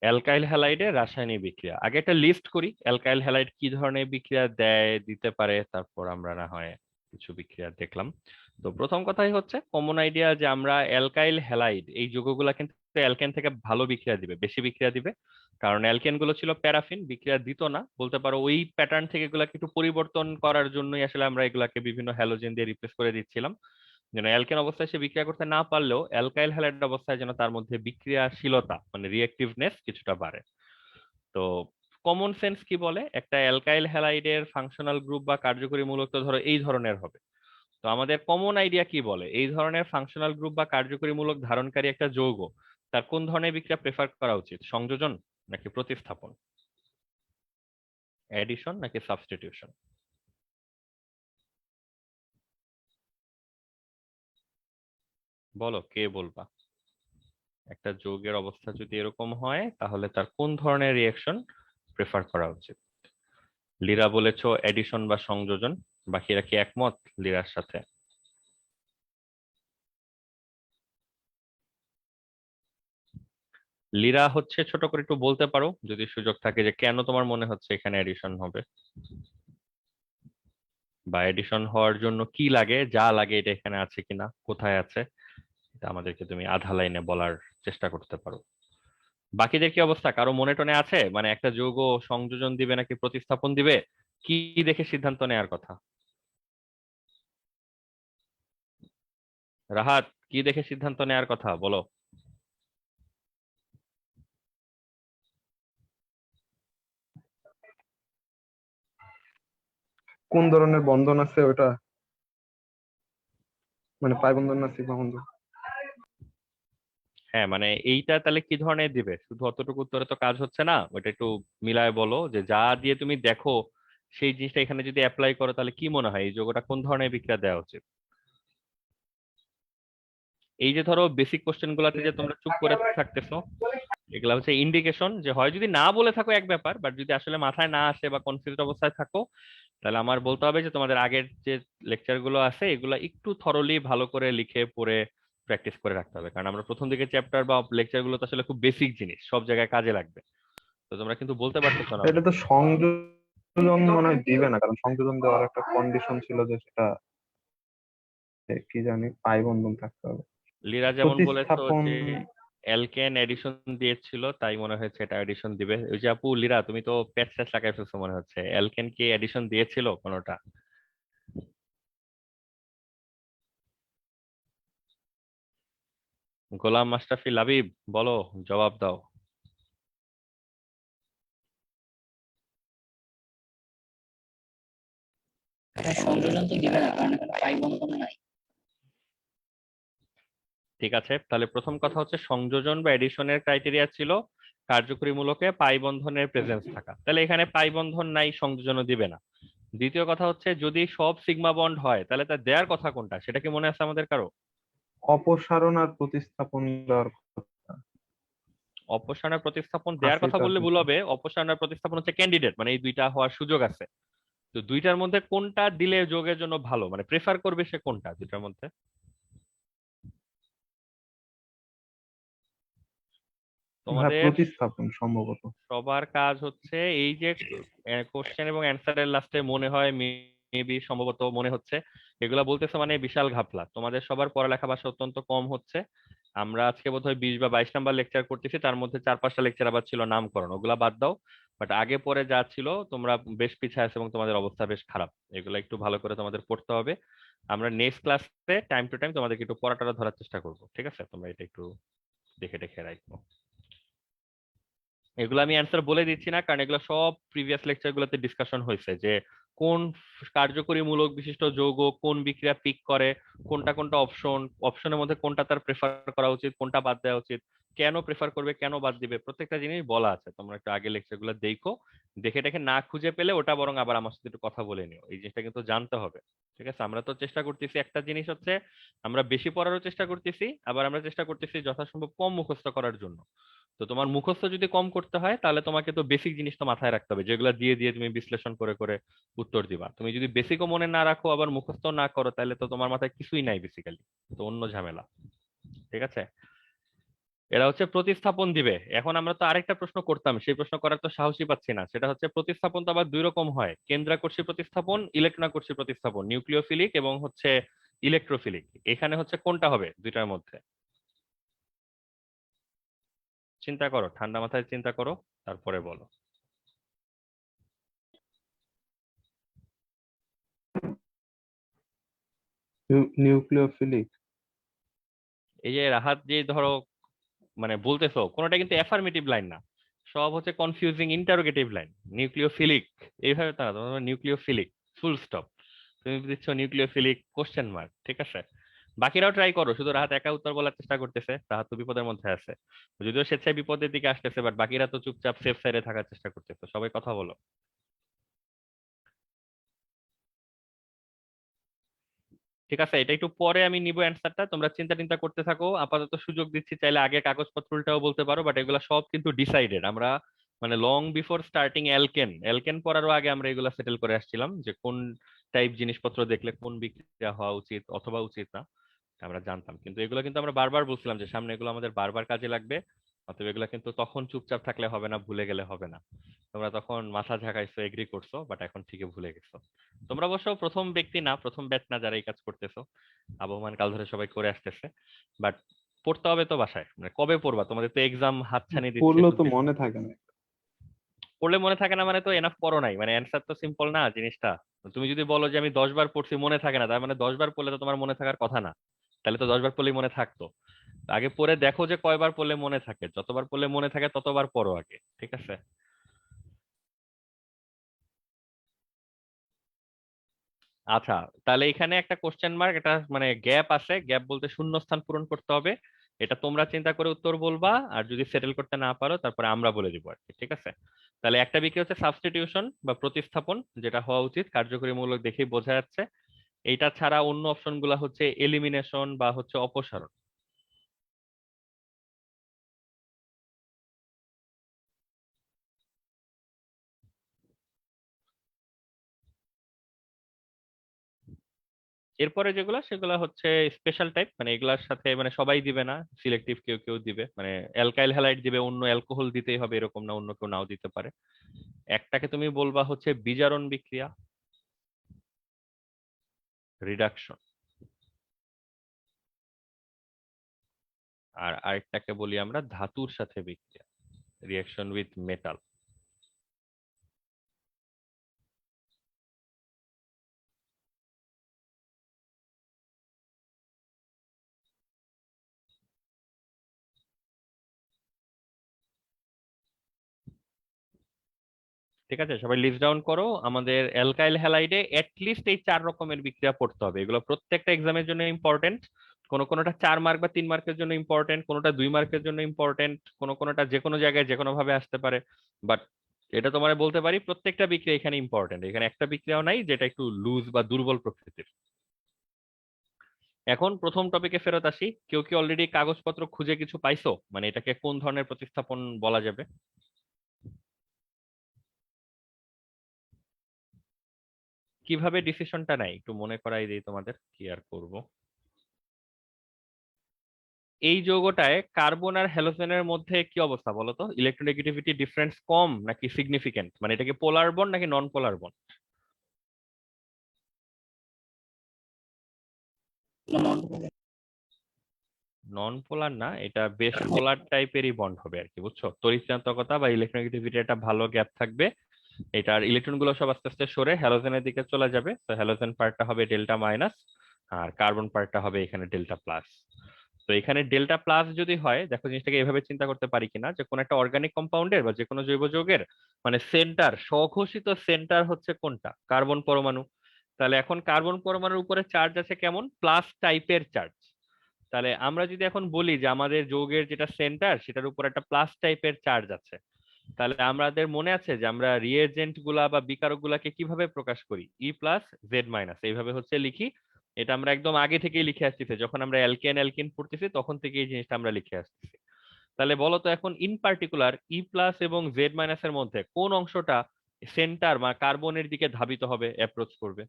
অ্যালকাইল হ্যালাইডের রাসায়নিক বিক্রিয়া আগে একটা লিস্ট করি, অ্যালকাইল হ্যালাইড কি ধরনের বিক্রিয়া দেয় দিতে পারে, তারপর আমরা না হয় কিছু বিক্রিয়া দেখলাম। তো প্রথম কথাই হচ্ছে কমন আইডিয়া যে আমরা অ্যালকাইল হ্যালাইড এই যৌগগুলা কিন্তু অ্যালকেন থেকে ভালো বিক্রিয়া দিবে, বেশি বিক্রিয়া দিবে। কারণ অ্যালকেন গুলো ছিল প্যারাফিন, বিক্রিয়া দিত না, বলতে পারো ওই প্যাটার্ন থেকে এগুলাকে একটু পরিবর্তন করার জন্যই আসলে আমরা এগুলাকে বিভিন্ন হ্যালোজেন দিয়ে রিপ্লেস করে দিচ্ছিলাম, যেন অ্যালকেন অবস্থায় সে বিক্রিয়া করতে না পারলেও অ্যালকাইল হ্যালাইড অবস্থায় যেন তার মধ্যে বিক্রিয়াশীলতা মানে রিঅ্যাক্টিভনেস কিছুটা বাড়ে। তো কমন সেন্স কি বলে, একটা অ্যালকাইল হ্যালাইডের ফাংশনাল গ্রুপ বা কার্যকরী মূলক তো ধরো এই ধরনের হবে। তো আমাদের কমন আইডিয়া কি বলে, এই ধরনের ফাংশনাল গ্রুপ বা কার্যকরী মূলক ধারণকারী একটা যৌগ তার কোন ধরনের বিক্রিয়া প্রেফার করা উচিত? সংযোজন নাকি প্রতিস্থাপন, এডিশন নাকি সাবস্টিটিউশন? বলো কে বলবা। একটা যৌগের অবস্থা যদি এরকম হয় তাহলে তার কোন ধরনের রিয়াকশন প্রেফার করা উচিত? লিরা বলেছো এডিশন বা সংযোজন, বাকিরা কি একমত লিরার সাথে? লিরা হচ্ছে ছোট করে একটু বলতে পারো যদি সুযোগ থাকে যে কেন তোমার মনে হচ্ছে এখানে এডিশন হবে, বা এডিশন হওয়ার জন্য কি লাগে, যা লাগে এটা এখানে আছে কিনা, কোথায় আছে, এটা আমাদেরকে তুমি আধা লাইনে বলার চেষ্টা করতে পারো। বাকিদের কি অবস্থা, কারো মনে টনে আছে মানে একটা যৌগ সংযোজন দিবে নাকি প্রতিস্থাপন দিবে, কি দেখে সিদ্ধান্ত নেয়ার কথা? রাহাত, কি দেখে সিদ্ধান্ত নেয়ার কথা বলো। কোন ধরনের বন্ধন আছে ওটা, মানে পাই বন্ধন না সিগমা বন্ধন? হ্যাঁ মানে এইটা তাহলে কি ধরনের দিবে, শুধু অতটুকু উত্তরে তো কাজ হচ্ছে না, ওটা একটু মিলায় বলো যে যা দিয়ে তুমি দেখো সেই জিনিসটা এখানে যদি অ্যাপ্লাই করো তাহলে কি মনে হয় এই যোগটা কোন ধরনের বিক্রিয়া দেওয়া উচিত? এই যে ধরো বেসিক কোশ্চেন গুলাতে যে তোমরা চুপ করে থাকতেছো, এগুলা হচ্ছে ইন্ডিকেশন যে হয় যদি না বলে থাকো এক ব্যাপার, বাট যদি আসলে মাথায় না আসে বা কনফিউজড অবস্থায় থাকো তাহলে আমার বলতে হবে যে তোমাদের আগের যে লেকচার গুলো আছে এগুলা একটু থরলি ভালো করে লিখে পড়ে প্র্যাকটিস করে রাখতে হবে, কারণ আমরা প্রথম দিকে চ্যাপ্টার বা লেকচার গুলো তো আসলে খুব বেসিক জিনিস, সব জায়গায় কাজে লাগবে। তো তোমরা কিন্তু বলতে পারতেছো না এটা তো সংযোজন মনে হয় দিবে না, কারণ সংযোজন দেওয়ার একটা কন্ডিশন ছিল যে সেটা কি জানি পাই বন্ধন থাকতে হবে। লিরা যেমন বলেছো প্রতিস্থাপন যে অ্যালকেন এডিশন দিয়েছিল, তাই মনে হয়েছে এটা এডিশন দিবে। ওই যে আপু লিরা, তুমি তো প্যাচ ট্যাচ লাগাই ফেলছো মনে হচ্ছে, অ্যালকেন কি এডিশন দিয়েছিল কোনোটা? গোলাম মাশরাফি লাবিব, বলো, জবাব দাও। এটা সংযোজন তো দিবে না, কারণ এখানে পাই বন্ধন নাই। ঠিক আছে, তাহলে প্রথম কথা হচ্ছে সংযোজন বা এডিশনের ক্রাইটেরিয়া ছিল কার্যকরী মূলকে পাই বন্ধনের প্রেজেন্স থাকা, তাহলে এখানে পাই বন্ধন নাই, সংযোজনও দিবে না। দ্বিতীয় কথা হচ্ছে যদি সব সিগমা বন্ড হয় তাহলে তার দেয়ার কথা কোনটা, সেটা কি মনে আছে আমাদের কারো? অপসারণ আর প্রতিস্থাপন দেওয়ার কথা অপসারণের প্রতিস্থাপন দেওয়ার আছেই কথা তো আর বললে ভুল কিছু। হবে, অপসারণের প্রতিস্থাপন হচ্ছে ক্যান্ডিডেট, মানে এই দুইটা হওয়ার সুযোগ আছে। তো দুইটার মধ্যে কোনটা দিলে যোগের জন্য ভালো, মানে প্রেফার করবে সে কোনটা দুইটার মধ্যে? তোমাদের প্রতিস্থাপন সম্ভবত। সবার কাজ হচ্ছে এই যে কোশ্চেন এবং অ্যান্সারের লাস্টে মনে হয় মেবি সম্ভবত মনে হচ্ছে এগুলা বলতেছে, মানে বিশাল ঘাপলা। তোমাদের সবার পড়ালেখা ভাষা অত্যন্ত কম হচ্ছে। আমরা আজকে বোধহয় 20 বা 22 নাম্বার লেকচার করতেছি, তার মধ্যে 4-5টা লেকচার আবার ছিল নামকরণ, ওগুলা বাদ দাও। বাট আগে পরে যা ছিল তোমরা বেশ পিছিয়ে আছো এবং তোমাদের অবস্থা বেশ খারাপ, এগুলো একটু ভালো করে তোমাদের পড়তে হবে। আমরা নেক্সট ক্লাসে টাইম টু টাইম তোমাদেরকে একটু পড়াটা ধরার চেষ্টা করবো, ঠিক আছে? তোমরা এটা একটু দেখে দেখে রাখবো। এগুলো আমি অ্যান্সার বলে দিচ্ছি না, কারণ এগুলো সব প্রিভিয়াস লেকচার গুলোতে ডিসকাশন হয়েছে যে কোন কার্যকরী মূলক বিশিষ্ট যৌগ কোন বিক্রিয়া পিক করে, কোনটা কোনটা অপশন, অপশনের মধ্যে কোনটা তার প্রেফার করা উচিত, কোনটা বাদ দেওয়া উচিত, কেন প্রেফার করবে, কেন বাদ দিবে, প্রত্যেকটা জিনিস বলা আছে। তোমরা একটু আগে লেকচার গুলো দেখো, দেখে দেখে না খুঁজে পেলে ওটা বরং আবার আমার সাথে একটু কথা বলে নিও, এই জিনিসটা কিন্তু জানতে হবে। ঠিক আছে, আমরা তো চেষ্টা করতেছি, একটা জিনিস হচ্ছে আমরা বেশি পড়ারও চেষ্টা করতেছি, আবার আমরা চেষ্টা করতেছি যথাসম্ভব কম মুখস্থ করার জন্য। তো তোমার মুখস্থ যদি কম করতে হয় তাহলে তোমাকে তো বেসিক জিনিস তো মাথায় রাখতে হবে, যেগুলো দিয়ে দিয়ে তুমি বিশ্লেষণ করে করে উত্তর দিবা। তুমি যদি বেসিকও মনে না রাখো আবার মুখস্থ না করো তাহলে তো তোমার মাথায় কিছুই নাই বেসিক্যালি, তো অন্য ঝামেলা। ঠিক আছে, এরা হচ্ছে প্রতিস্থাপন দিবে। এখন আমরা তো আরেকটা প্রশ্ন করতাম, সেই প্রশ্ন করার তো সাহসই পাচ্ছি না। সেটা হচ্ছে প্রতিস্থাপন তো আবার দুই রকম হয়, কেন্দ্রাকর্ষী প্রতিস্থাপন, ইলেকট্রনাকর্ষী প্রতিস্থাপন, নিউক্লিওফিলিক এবং হচ্ছে ইলেকট্রোফিলিক। এখানে হচ্ছে কোনটা হবে দুইটার মধ্যে? চিন্তা করো, ঠান্ডা মাথায় চিন্তা করো, তারপরে বলো। নিউক্লিওফিলিক। এই যে রাহাত যে ধরো মানে বলতেছো, কোনোটা কিন্তু অ্যাফার্মেটিভ লাইন না, সব হচ্ছে কনফিউজিং ইন্টারোগেটিভ লাইন। নিউক্লিওফিলিক এইভাবে তা না, তোমার নিউক্লিওফিলিক ফুল স্টপ, তুমি দিচ্ছ নিউক্লিওফিলিক কোশ্চেন মার্ক। ঠিক আছে, বাকিরাও ট্রাই করো, শুধু রাহাত একা উত্তর বলার চেষ্টা করতেছে, রাহাত তো বিপদের মধ্যে আছে, যদিও স্বেচ্ছায় বিপদের দিকে আসতেছে, বাট বাকিরা তো চুপচাপ সেফ সাইডে থাকার চেষ্টা করতেছে। সবাই কথা বলো। ঠিক আছে, এটা একটু পরে আমি নিব অ্যান্সারটা, তোমরা চিন্তা টিন্তা করতে থাকো, আপাতত সুযোগ দিচ্ছি, চাইলে আগে কাগজপত্র উল্টাও বলতে পারো, বাট এগুলো সব কিন্তু ডিসাইডেড। আমরা মানে long before starting alkane alkane পড়ারও আগে আমরা এগুলা সেটেল করে আসছিলাম যে কোন টাইপ জিনিসপত্র দেখলে কোন বিক্রিয়া হওয়া উচিত অথবা উচিত না, আমরা জানতাম। কিন্তু এগুলো কিন্তু আমরা বারবার বলছিলাম যে সামনে এগুলো আমাদের বারবার কাজে লাগবে, অতএব এগুলো কিন্তু তখন চুপচাপ থাকলে হবে না, ভুলে গেলে হবে না। তোমরা তখন মাথা ঝাঁকাইছো, এগ্রি করছো, বাট এখন ঠিকই ভুলে গেছো। তোমরা অবশ্য প্রথম ব্যক্তি না, প্রথম ব্যাচ না যারা এই কাজ করতেছো, আবহমান কাল ধরে সবাই করে আসতেছে। বাট পড়তে হবে তো বাসায়, মানে কবে পড়বা? তোমাদের তো এক্সাম হাতছানি দিচ্ছে পড়লেও খুব তো বেশি। মনে থাকে না। পড়লে মনে থাকে না মানে তো এনাফ পড়ো নাই, মানে অ্যান্সার তো সিম্পল না জিনিসটা। তুমি যদি বলো যে আমি 10 বার পড়ছি মনে থাকে না, তার মানে 10 বার পড়লে তো তোমার মনে থাকার কথা না, তাহলে তো 10 বার পড়লেই মনে থাকতো। আগে পড়ে দেখো যে কয়বার পড়লে মনে থাকে, যতবার পড়লে মনে থাকে ততবার পড়ো আগে। ঠিক আছে, আচ্ছা, তাহলে এখানে একটা কোশ্চেন মার্ক, এটা মানে গ্যাপ আছে, গ্যাপ বলতে শূন্যস্থান পূরণ করতে হবে। এটা তোমরা চিন্তা করে উত্তর বলবা, আর যদি সেটেল করতে না পারো তারপরে আমরা বলে দিব আর কি। ঠিক আছে, তাহলে একটা বিক্রিয়া হচ্ছে সাবস্টিটিউশন বা প্রতিস্থাপন, যেটা হওয়া উচিত কার্যকরী মূলক দেখেই বোঝা যাচ্ছে। এইটা ছাড়া অন্য অপশন গুলা হচ্ছে এলিমিনেশন বা হচ্ছে অপসারণ। এরপরে যেগুলা সেগুলা হচ্ছে স্পেশাল টাইপ, মানে এগুলার সাথে মানে সবাই দিবে না, সিলেক্টিভ কেউ কেউ দিবে, মানে অ্যালকাইল হ্যালাইড দিবে, অন্য অ্যালকোহল দিতেই হবে এরকম না, অন্য কেউ নাও দিতে পারে। একটাকে তুমি বলবা হচ্ছে বিজারণ বিক্রিয়া, রিডাকশন। আর আরেকটাকে বলি আমরা ধাতুর সাথে বিক্রিয়া, রিয়াকশন উইথ মেটাল। ঠিক আছে, সবাই লিস্ট ডাউন করো। আমাদের অ্যালকাইল হ্যালাইডে লিস্ট এই 4 রকমের বিক্রিয়া পড়তে হবে, এগুলো প্রত্যেকটা এক্সামের জন্য ইম্পর্টেন্ট। কোনোটা 4 মার্ক বা 3 মার্কের জন্য ইম্পর্টেন্ট, কোনোটা 2 মার্কের জন্য ইম্পর্টেন্ট, কোনোটা যে কোনো জায়গায় যে কোনো ভাবে আসতে পারে। বাট এটা তোমার বলতে পারি প্রত্যেকটা বিক্রিয়া এখানে ইম্পর্টেন্ট, এখানে একটা বিক্রিয়াও নাই যেটা একটু লুজ বা দুর্বল প্রকৃতির। এখন প্রথম টপিকে ফেরত আসি। কেউ কি অলরেডি কাগজপত্র খুঁজে কিছু পাইছো, মানে এটাকে কোন ধরনের প্রতিস্থাপন বলা যাবে? কিভাবে ডিসিশনটা নাই একটু মনে করাই দিই তোমাদের, কি আর করব। এই যৌগটায় কার্বন আর হ্যালোজেনের মধ্যে কি অবস্থা বলো তো? ইলেকট্রোনেগেটিভিটি ডিফারেন্স কম নাকি সিগনিফিকেন্ট, মানে এটা কি পোলার বন্ড নাকি নন পোলার বন্ড? নন পোলার না, এটা বেশ পোলার টাইপেরই বন্ড হবে আর কি, বুঝছো? তড়িৎচুম্বকতা বা ইলেকট্রোনেগেটিভিটি একটা ভালো গ্যাপ থাকবে, এটার ইলেকট্রন গুলো সব আস্তে আস্তে সরে হ্যালোজেনের দিকে চলে যাবে, তো হ্যালোজেন পার্টটা হবে ডেল্টা মাইনাস, আর কার্বন পার্টটা হবে এখানে ডেল্টা প্লাস। তো এখানে ডেল্টা প্লাস যদি হয়, দেখো জিনিসটাকে এভাবে চিন্তা করতে পারি কিনা, যে কোনো একটা অর্গানিক কম্পাউন্ডের বা যে কোনো জৈব যৌগের মানে সেন্টার, স্বঘোষিত সেন্টার হচ্ছে কোনটা? কার্বন পরমাণু। তাহলে এখন কার্বন পরমাণুর উপরে চার্জ আছে কেমন? প্লাস টাইপের চার্জ। তাহলে আমরা যদি এখন বলি যে আমাদের যৌগের যেটা সেন্টার সেটার উপর একটা প্লাস টাইপের চার্জ আছে, তাহলে আমাদের মনে আছে যে আমরা রিয়েজেন্ট গুলা বা বিকারক গুলাকে কিভাবে প্রকাশ করি? ই প্লাস জেড মাইনাস এইভাবে হচ্ছে লিখি। এটা আমরা একদম আগে থেকেই লিখে আসতেছি, যখন আমরা অ্যালকেন অ্যালকিন পড়তেছি তখন থেকে এই জিনিসটা আমরা লিখে আসতেছি। তাহলে বলো তো এখন ইন পার্টিকুলার ই প্লাস এবং জেড মাইনাস এর মধ্যে কোন অংশটা সেন্টার বা কার্বনের দিকে ধাবিত হবে, অ্যাপ্রোচ করবে?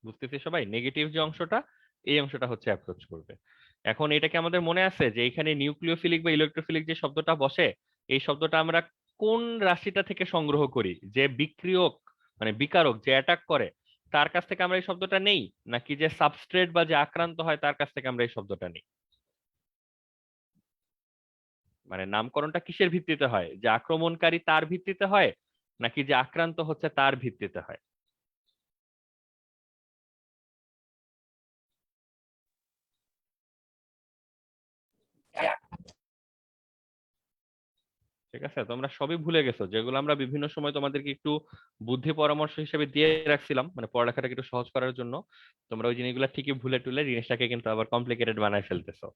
বুঝতেছি সবাই, নেগেটিভ যে অংশটা এই অংশটা হচ্ছে অ্যাপ্রোচ করবে। এখন এটাকে আমাদের মনে আছে যে এখানে নিউক্লিওফিলিক বা ইলেকট্রোফিলিক যে শব্দটা বসে, এই শব্দটা আমরা কোন রাশিটা থেকে সংগ্রহ করি? যে বিক্রিয়ক মানে বিকারক যে অ্যাটাক করে তার কাছ থেকে আমরা এই শব্দটা নেই, নাকি যে সাবস্ট্রেট বা যে আক্রান্ত হয় তার কাছ থেকে আমরা এই শব্দটা নেই? মানে নামকরণটা কিসের ভিত্তিতে হয়? যে আক্রমণকারী তার ভিত্তিতে হয়, নাকি যে আক্রান্ত হচ্ছে তার ভিত্তিতে হয়? ঠিক আছে, তোমরা সবই ভুলে গেছো যেগুলো আমরা বিভিন্ন সময় তোমাদেরকে একটু বুদ্ধি পরামর্শ হিসেবে দিয়ে রাখছিলাম, মানে পড়ালেখাটাকে একটু সহজ করার জন্য। তোমরা ওই জিনিসগুলো ঠিকই ভুলে টুলে জিনিসটাকে কিন্তু আবার কমপ্লিকেটেড বানায় ফেলতেছো।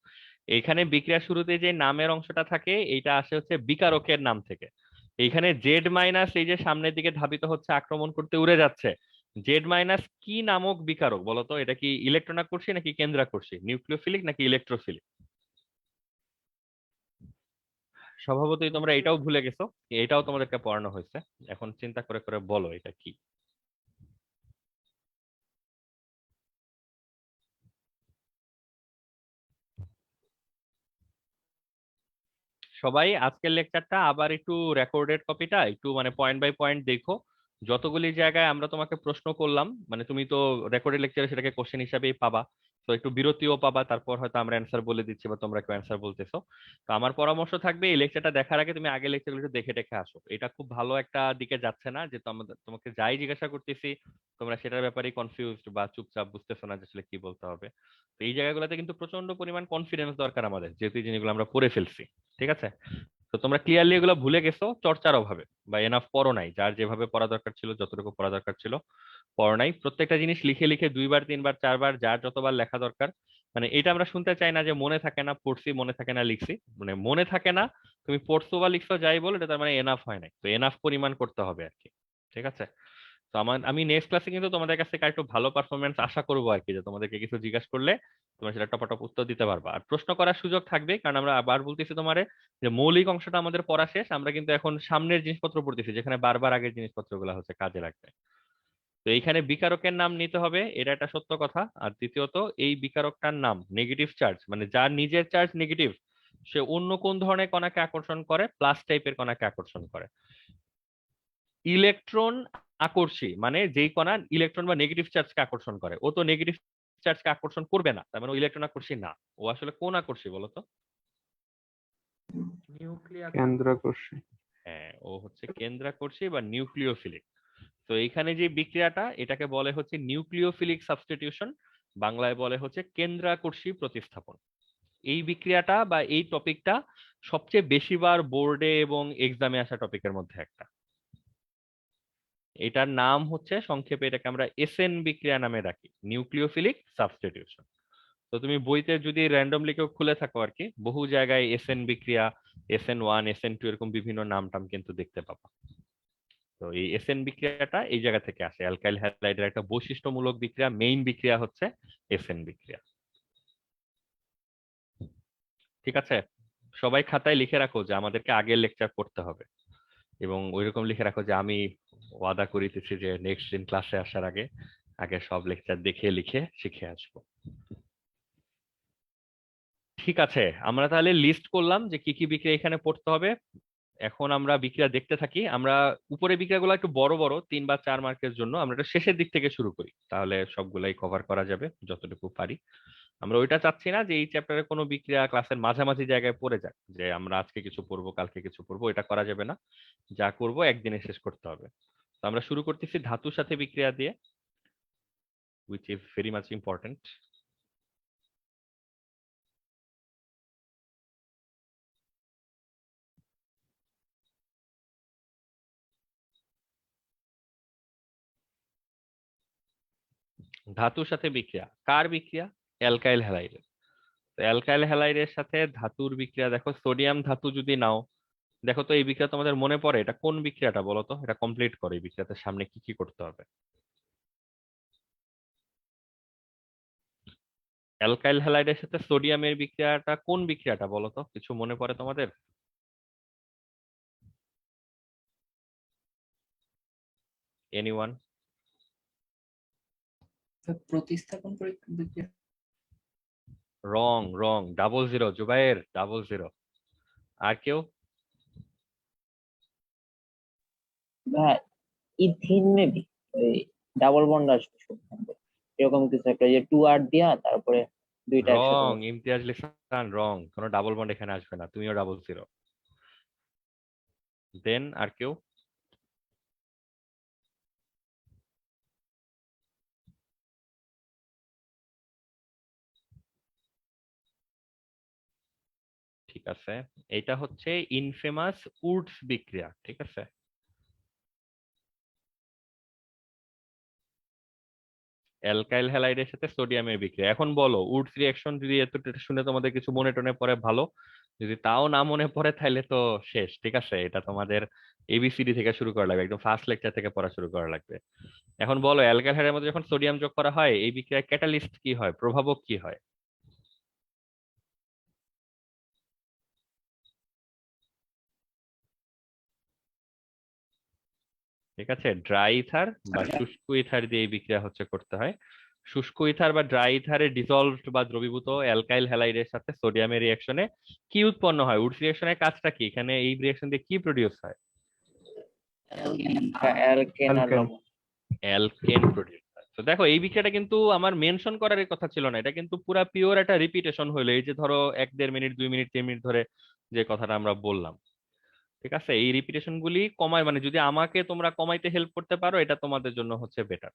এইখানে বিক্রিয়া শুরুতে যে নামের অংশটা থাকে এইটা আসে হচ্ছে বিকারকের নাম থেকে। এইখানে জেড মাইনাস এই যে সামনের দিকে ধাবিত হচ্ছে আক্রমণ করতে উড়ে যাচ্ছে, জেড মাইনাস কি নামক বিকারক বলো তো? এটা কি ইলেকট্রনাকর্ষী নাকি কেন্দ্রাকর্ষী, নিউক্লিওফিলিক নাকি ইলেকট্রোফিলিক? স্বভাবতই তোমরা এটাও ভুলে গেছো, এটাও তোমাদেরকে পড়ানো হয়েছে। এখন চিন্তা করে করে বলো এটা কি। সবাই আজকের লেকচারটা আবার একটু রেকর্ডেড কপিটা একটু মানে পয়েন্ট বাই পয়েন্ট দেখো। যতগুলি জায়গায় আমরা তোমাকে প্রশ্ন করলাম, মানে তুমি তো রেকর্ডেড লেকচারে সেটাকে কোশ্চেন হিসাবেই পাবা, তো একটু বিরতিও পাবা, তারপর হয়তো আমরা অ্যান্সার বলে দিচ্ছি বা তোমরা কেউ অ্যান্সার বলতেছো। তো আমার পরামর্শ থাকবে এই লেকচারটা দেখার আগে তুমি আগের লেকচারগুলো একটু দেখে টেখে আসো। এটা খুব ভালো একটা দিকে যাচ্ছে না যে তোমাকে যাই জিজ্ঞাসা করতেছি তোমরা সেটার ব্যাপারে কনফিউজড বা চুপচাপ বুঝতেছো না যে আসলে কি বলতে হবে। তো এই জায়গাগুলোতে কিন্তু প্রচন্ড পরিমাণ কনফিডেন্স দরকার আমাদের, যেহেতু এই জিনিসগুলো আমরা পড়ে ফেলছি। ঠিক আছে, তো তোমরা ক্লিয়ারলি এগুলো ভুলে গেছো চর্চার অভাবে, বা এনাফ পড়ো নাই, যার যেভাবে পড়া দরকার ছিল যতটুকু পড়া দরকার ছিল পড়ো নাই। প্রত্যেকটা জিনিস লিখে লিখে 2 বার 3 বার 4 বার যার যতবার লেখা দরকার। মানে এটা আমরা শুনতে চাই না যে মনে থাকে না পড়ছি, মনে থাকে না লিখছি। মানে মনে থাকে না, তুমি পড়ছো বা লিখছো যাই বলো, এটা তার মানে এনাফ হয় নাই, তো এনাফ পরিমাণ করতে হবে আর কি। ঠিক আছে, তো আমি নেক্সট ক্লাসে কিন্তু তোমাদের কাছ থেকে একটু ভালো পারফরমেন্স আশা করবো আর কি, যে তোমাদেরকে কিছু জিজ্ঞাসা করলে তোমরা সেটা টপাটপ উত্তর দিতে পারবা, আর প্রশ্ন করার সুযোগ থাকবে। কারণ আমরা আবার বলতেছি তোমারে যে মৌলিক অংশটা আমাদের পড়া শেষ, আমরা কিন্তু এখন সামনের জিনিসপত্র পড়তেছি যেখানে বারবার আগের জিনিসপত্রগুলো হচ্ছে কাজে লাগবে। তো এইখানে বিকারকের নাম নিতে হবে, এটা একটা সত্য কথা। আর দ্বিতীয়ত, এই বিকারকটার নাম নেগেটিভ চার্জ, মানে যার নিজের চার্জ নেগেটিভ, সে অন্য কোন ধরনের কণাকে আকর্ষণ করে? প্লাস টাইপের কণাকে আকর্ষণ করে। ইলেকট্রন আকর্ষী মানে যেই কণা ইলেকট্রন বা নেগেটিভ চার্জকে আকর্ষণ করে, ও তো নেগেটিভ চার্জকে আকর্ষণ করবে না, তার মানে ও ইলেকট্রন আকর্ষী না। ও আসলে কোন আকর্ষী বলতো? নিউক্লিয়ার কেন্দ্রাকর্ষী। হ্যাঁ, ও হচ্ছে কেন্দ্রাকর্ষী বা নিউক্লিওফিলিক। তো এইখানে যে বিক্রিয়াটা, এটাকে বলে হচ্ছে নিউক্লিওফিলিক সাবস্টিটিউশন, বাংলায় বলে হচ্ছে কেন্দ্রাকর্ষী প্রতিস্থাপন। এই বিক্রিয়াটা বা এই টপিকটা সবচেয়ে বেশিবার বোর্ডে এবং এক্সামে আসা টপিকের মধ্যে একটা। এটার নাম হচ্ছে সংক্ষেপে, এটাকে আমরা এসএন বিক্রিয়া নামে ডাকি, নিউক্লিওফিলিক সাবস্টিটিউশন। তো তুমি বইতে যদি র্যান্ডমলি কেউ খুলে থাকো আর কি, বহু জায়গায় এসএন বিক্রিয়া, SN1 SN2 এরকম বিভিন্ন নাম টাম কিন্তু দেখতে পাবা। তো এই এসএন বিক্রিয়াটা এই জায়গা থেকে আসে, অ্যালকাইল হ্যালাইডের একটা বৈশিষ্ট্যমূলক বিক্রিয়া, মেইন বিক্রিয়া হচ্ছে এসএন বিক্রিয়া। ঠিক আছে, সবাই খাতায় লিখে রাখো যে আমাদেরকে আগের লেকচার পড়তে হবে, এবং ওইরকম লিখে রাখো যে আমি ওয়াদা করিতেছি যে নেক্সট দিন ক্লাসে আসার আগে আগে সব লেকচার দেখে লিখে শিখে আসবো। ঠিক আছে, আমরা তাহলে লিস্ট করলাম যে কি কি বিক্রিয়া এখানে পড়তে হবে। এখন আমরা বিক্রিয়া দেখতে থাকি। আমরা উপরে বিক্রিয়াগুলো একটু বড় বড়, 3 বা 4 মার্কের জন্য আমরা এটা শেষের দিক থেকে শুরু করি, তাহলে সবগুলাই কভার করা যাবে যতটুকু পারি। আমরা ওইটা চাচ্ছি না যে এই চ্যাপ্টারে কোনো বিক্রিয়া ক্লাসের মাঝামাঝি জায়গায় পড়ে যাক, যে আমরা আজকে কিছু পড়বো কালকে কিছু পড়বো, এটা করা যাবে না। যা করব একদিনে শেষ করতে হবে। তো আমরা শুরু করতেছি ধাতুর সাথে বিক্রিয়া দিয়ে, which is very much important. ধাতুর সাথে বিক্রিয়া, কার বিক্রিয়া? অ্যালকাইল হ্যালাইডের। তো অ্যালকাইল হ্যালাইডের সাথে ধাতুর বিক্রিয়া, দেখো সোডিয়াম ধাতু যদি নাও, দেখো তো এই বিক্রিয়া তোমাদের মনে পড়ে এটা কোন বিক্রিয়াটা বলো তো, এটা কমপ্লিট করো, এই বিক্রিয়াতে সামনে কি কি করতে হবে? অ্যালকাইল হ্যালাইডের সাথে সোডিয়ামের বিক্রিয়াটা কোন বিক্রিয়াটা বলো তো, কিছু মনে পড়ে তোমাদের? এনিওয়ান? প্রতিস্থাপন বিক্রিয়া। রং রং, 00, জুবাইর 00। আর কেউ? ভাই ইথিন মেবি, ওই ডাবল বন্ড আসবে শুনতে। এরকম কিছু একটা, যে 2R দিয়া তারপরে দুইটা একসাথে রং, বসে। ইমতিয়াজ লিসান, রং, কোনো ডাবল বন্ড এখানে আসবে না, তুমিও 00। দেন আর কেউ? ঠিক আছে, এটা হচ্ছে ইনফেমাস উডস বিক্রিয়া। ঠিক আছে, অ্যালকাইল হ্যালাইডের সাথে সোডিয়ামের বিক্রিয়া। এখন বলো উডস রিঅ্যাকশন, যদি এতটা শুনে তোমাদের কিছু মনে টনে পড়ে ভালো, যদি তাও না মনে পড়ে তাহলে তো শেষ। ঠিক আছে, এটা তোমাদের ABCD থেকে শুরু করা লাগবে, একদম ফার্স্ট লেকচার থেকে পড়া শুরু করা লাগবে। এখন বলো অ্যালকাইল হ্যালাইডের মধ্যে যখন সোডিয়াম যোগ করা হয়, এই বিক্রিয়ায় ক্যাটালিস্ট কি হয়, প্রভাবক কি হয়? ঠিক আছে, ড্রাই ইথার বা শুষ্ক ইথার দিয়ে এই বিক্রিয়া হচ্ছে করতে হয়। শুষ্ক ইথার বা ড্রাই ইথারে ডিসলভড বা দ্রবীভূত অ্যালকাইল হ্যালাইডের সাথে সোডিয়ামের রিঅ্যাকশনে কি উৎপন্ন হয়? উডস রিঅ্যাকশনের কাজটা কি? এখানে এই রিঅ্যাকশন দিয়ে কি প্রডিউস হয়? অ্যালকেন আর অ্যালকেন। লবণ। অ্যালকেন প্রডিউস হয়। তো দেখো এই বিক্রিয়াটা কিন্তু আমার মেনশন করার কথা ছিল না, এটা কিন্তু পুরা পিওর একটা রিপিটেশন হলো, এই যে ধরো 1-1.5 মিনিট 2 মিনিট 3 মিনিট ধরে যে কথাটা আমরা বললাম। ঠিক আছে, এই রিপিটেশন গুলি কমায়, মানে যদি আমাকে তোমরা কমাইতে হেল্প করতে পারো, এটা তোমাদের জন্য হচ্ছে বেটার।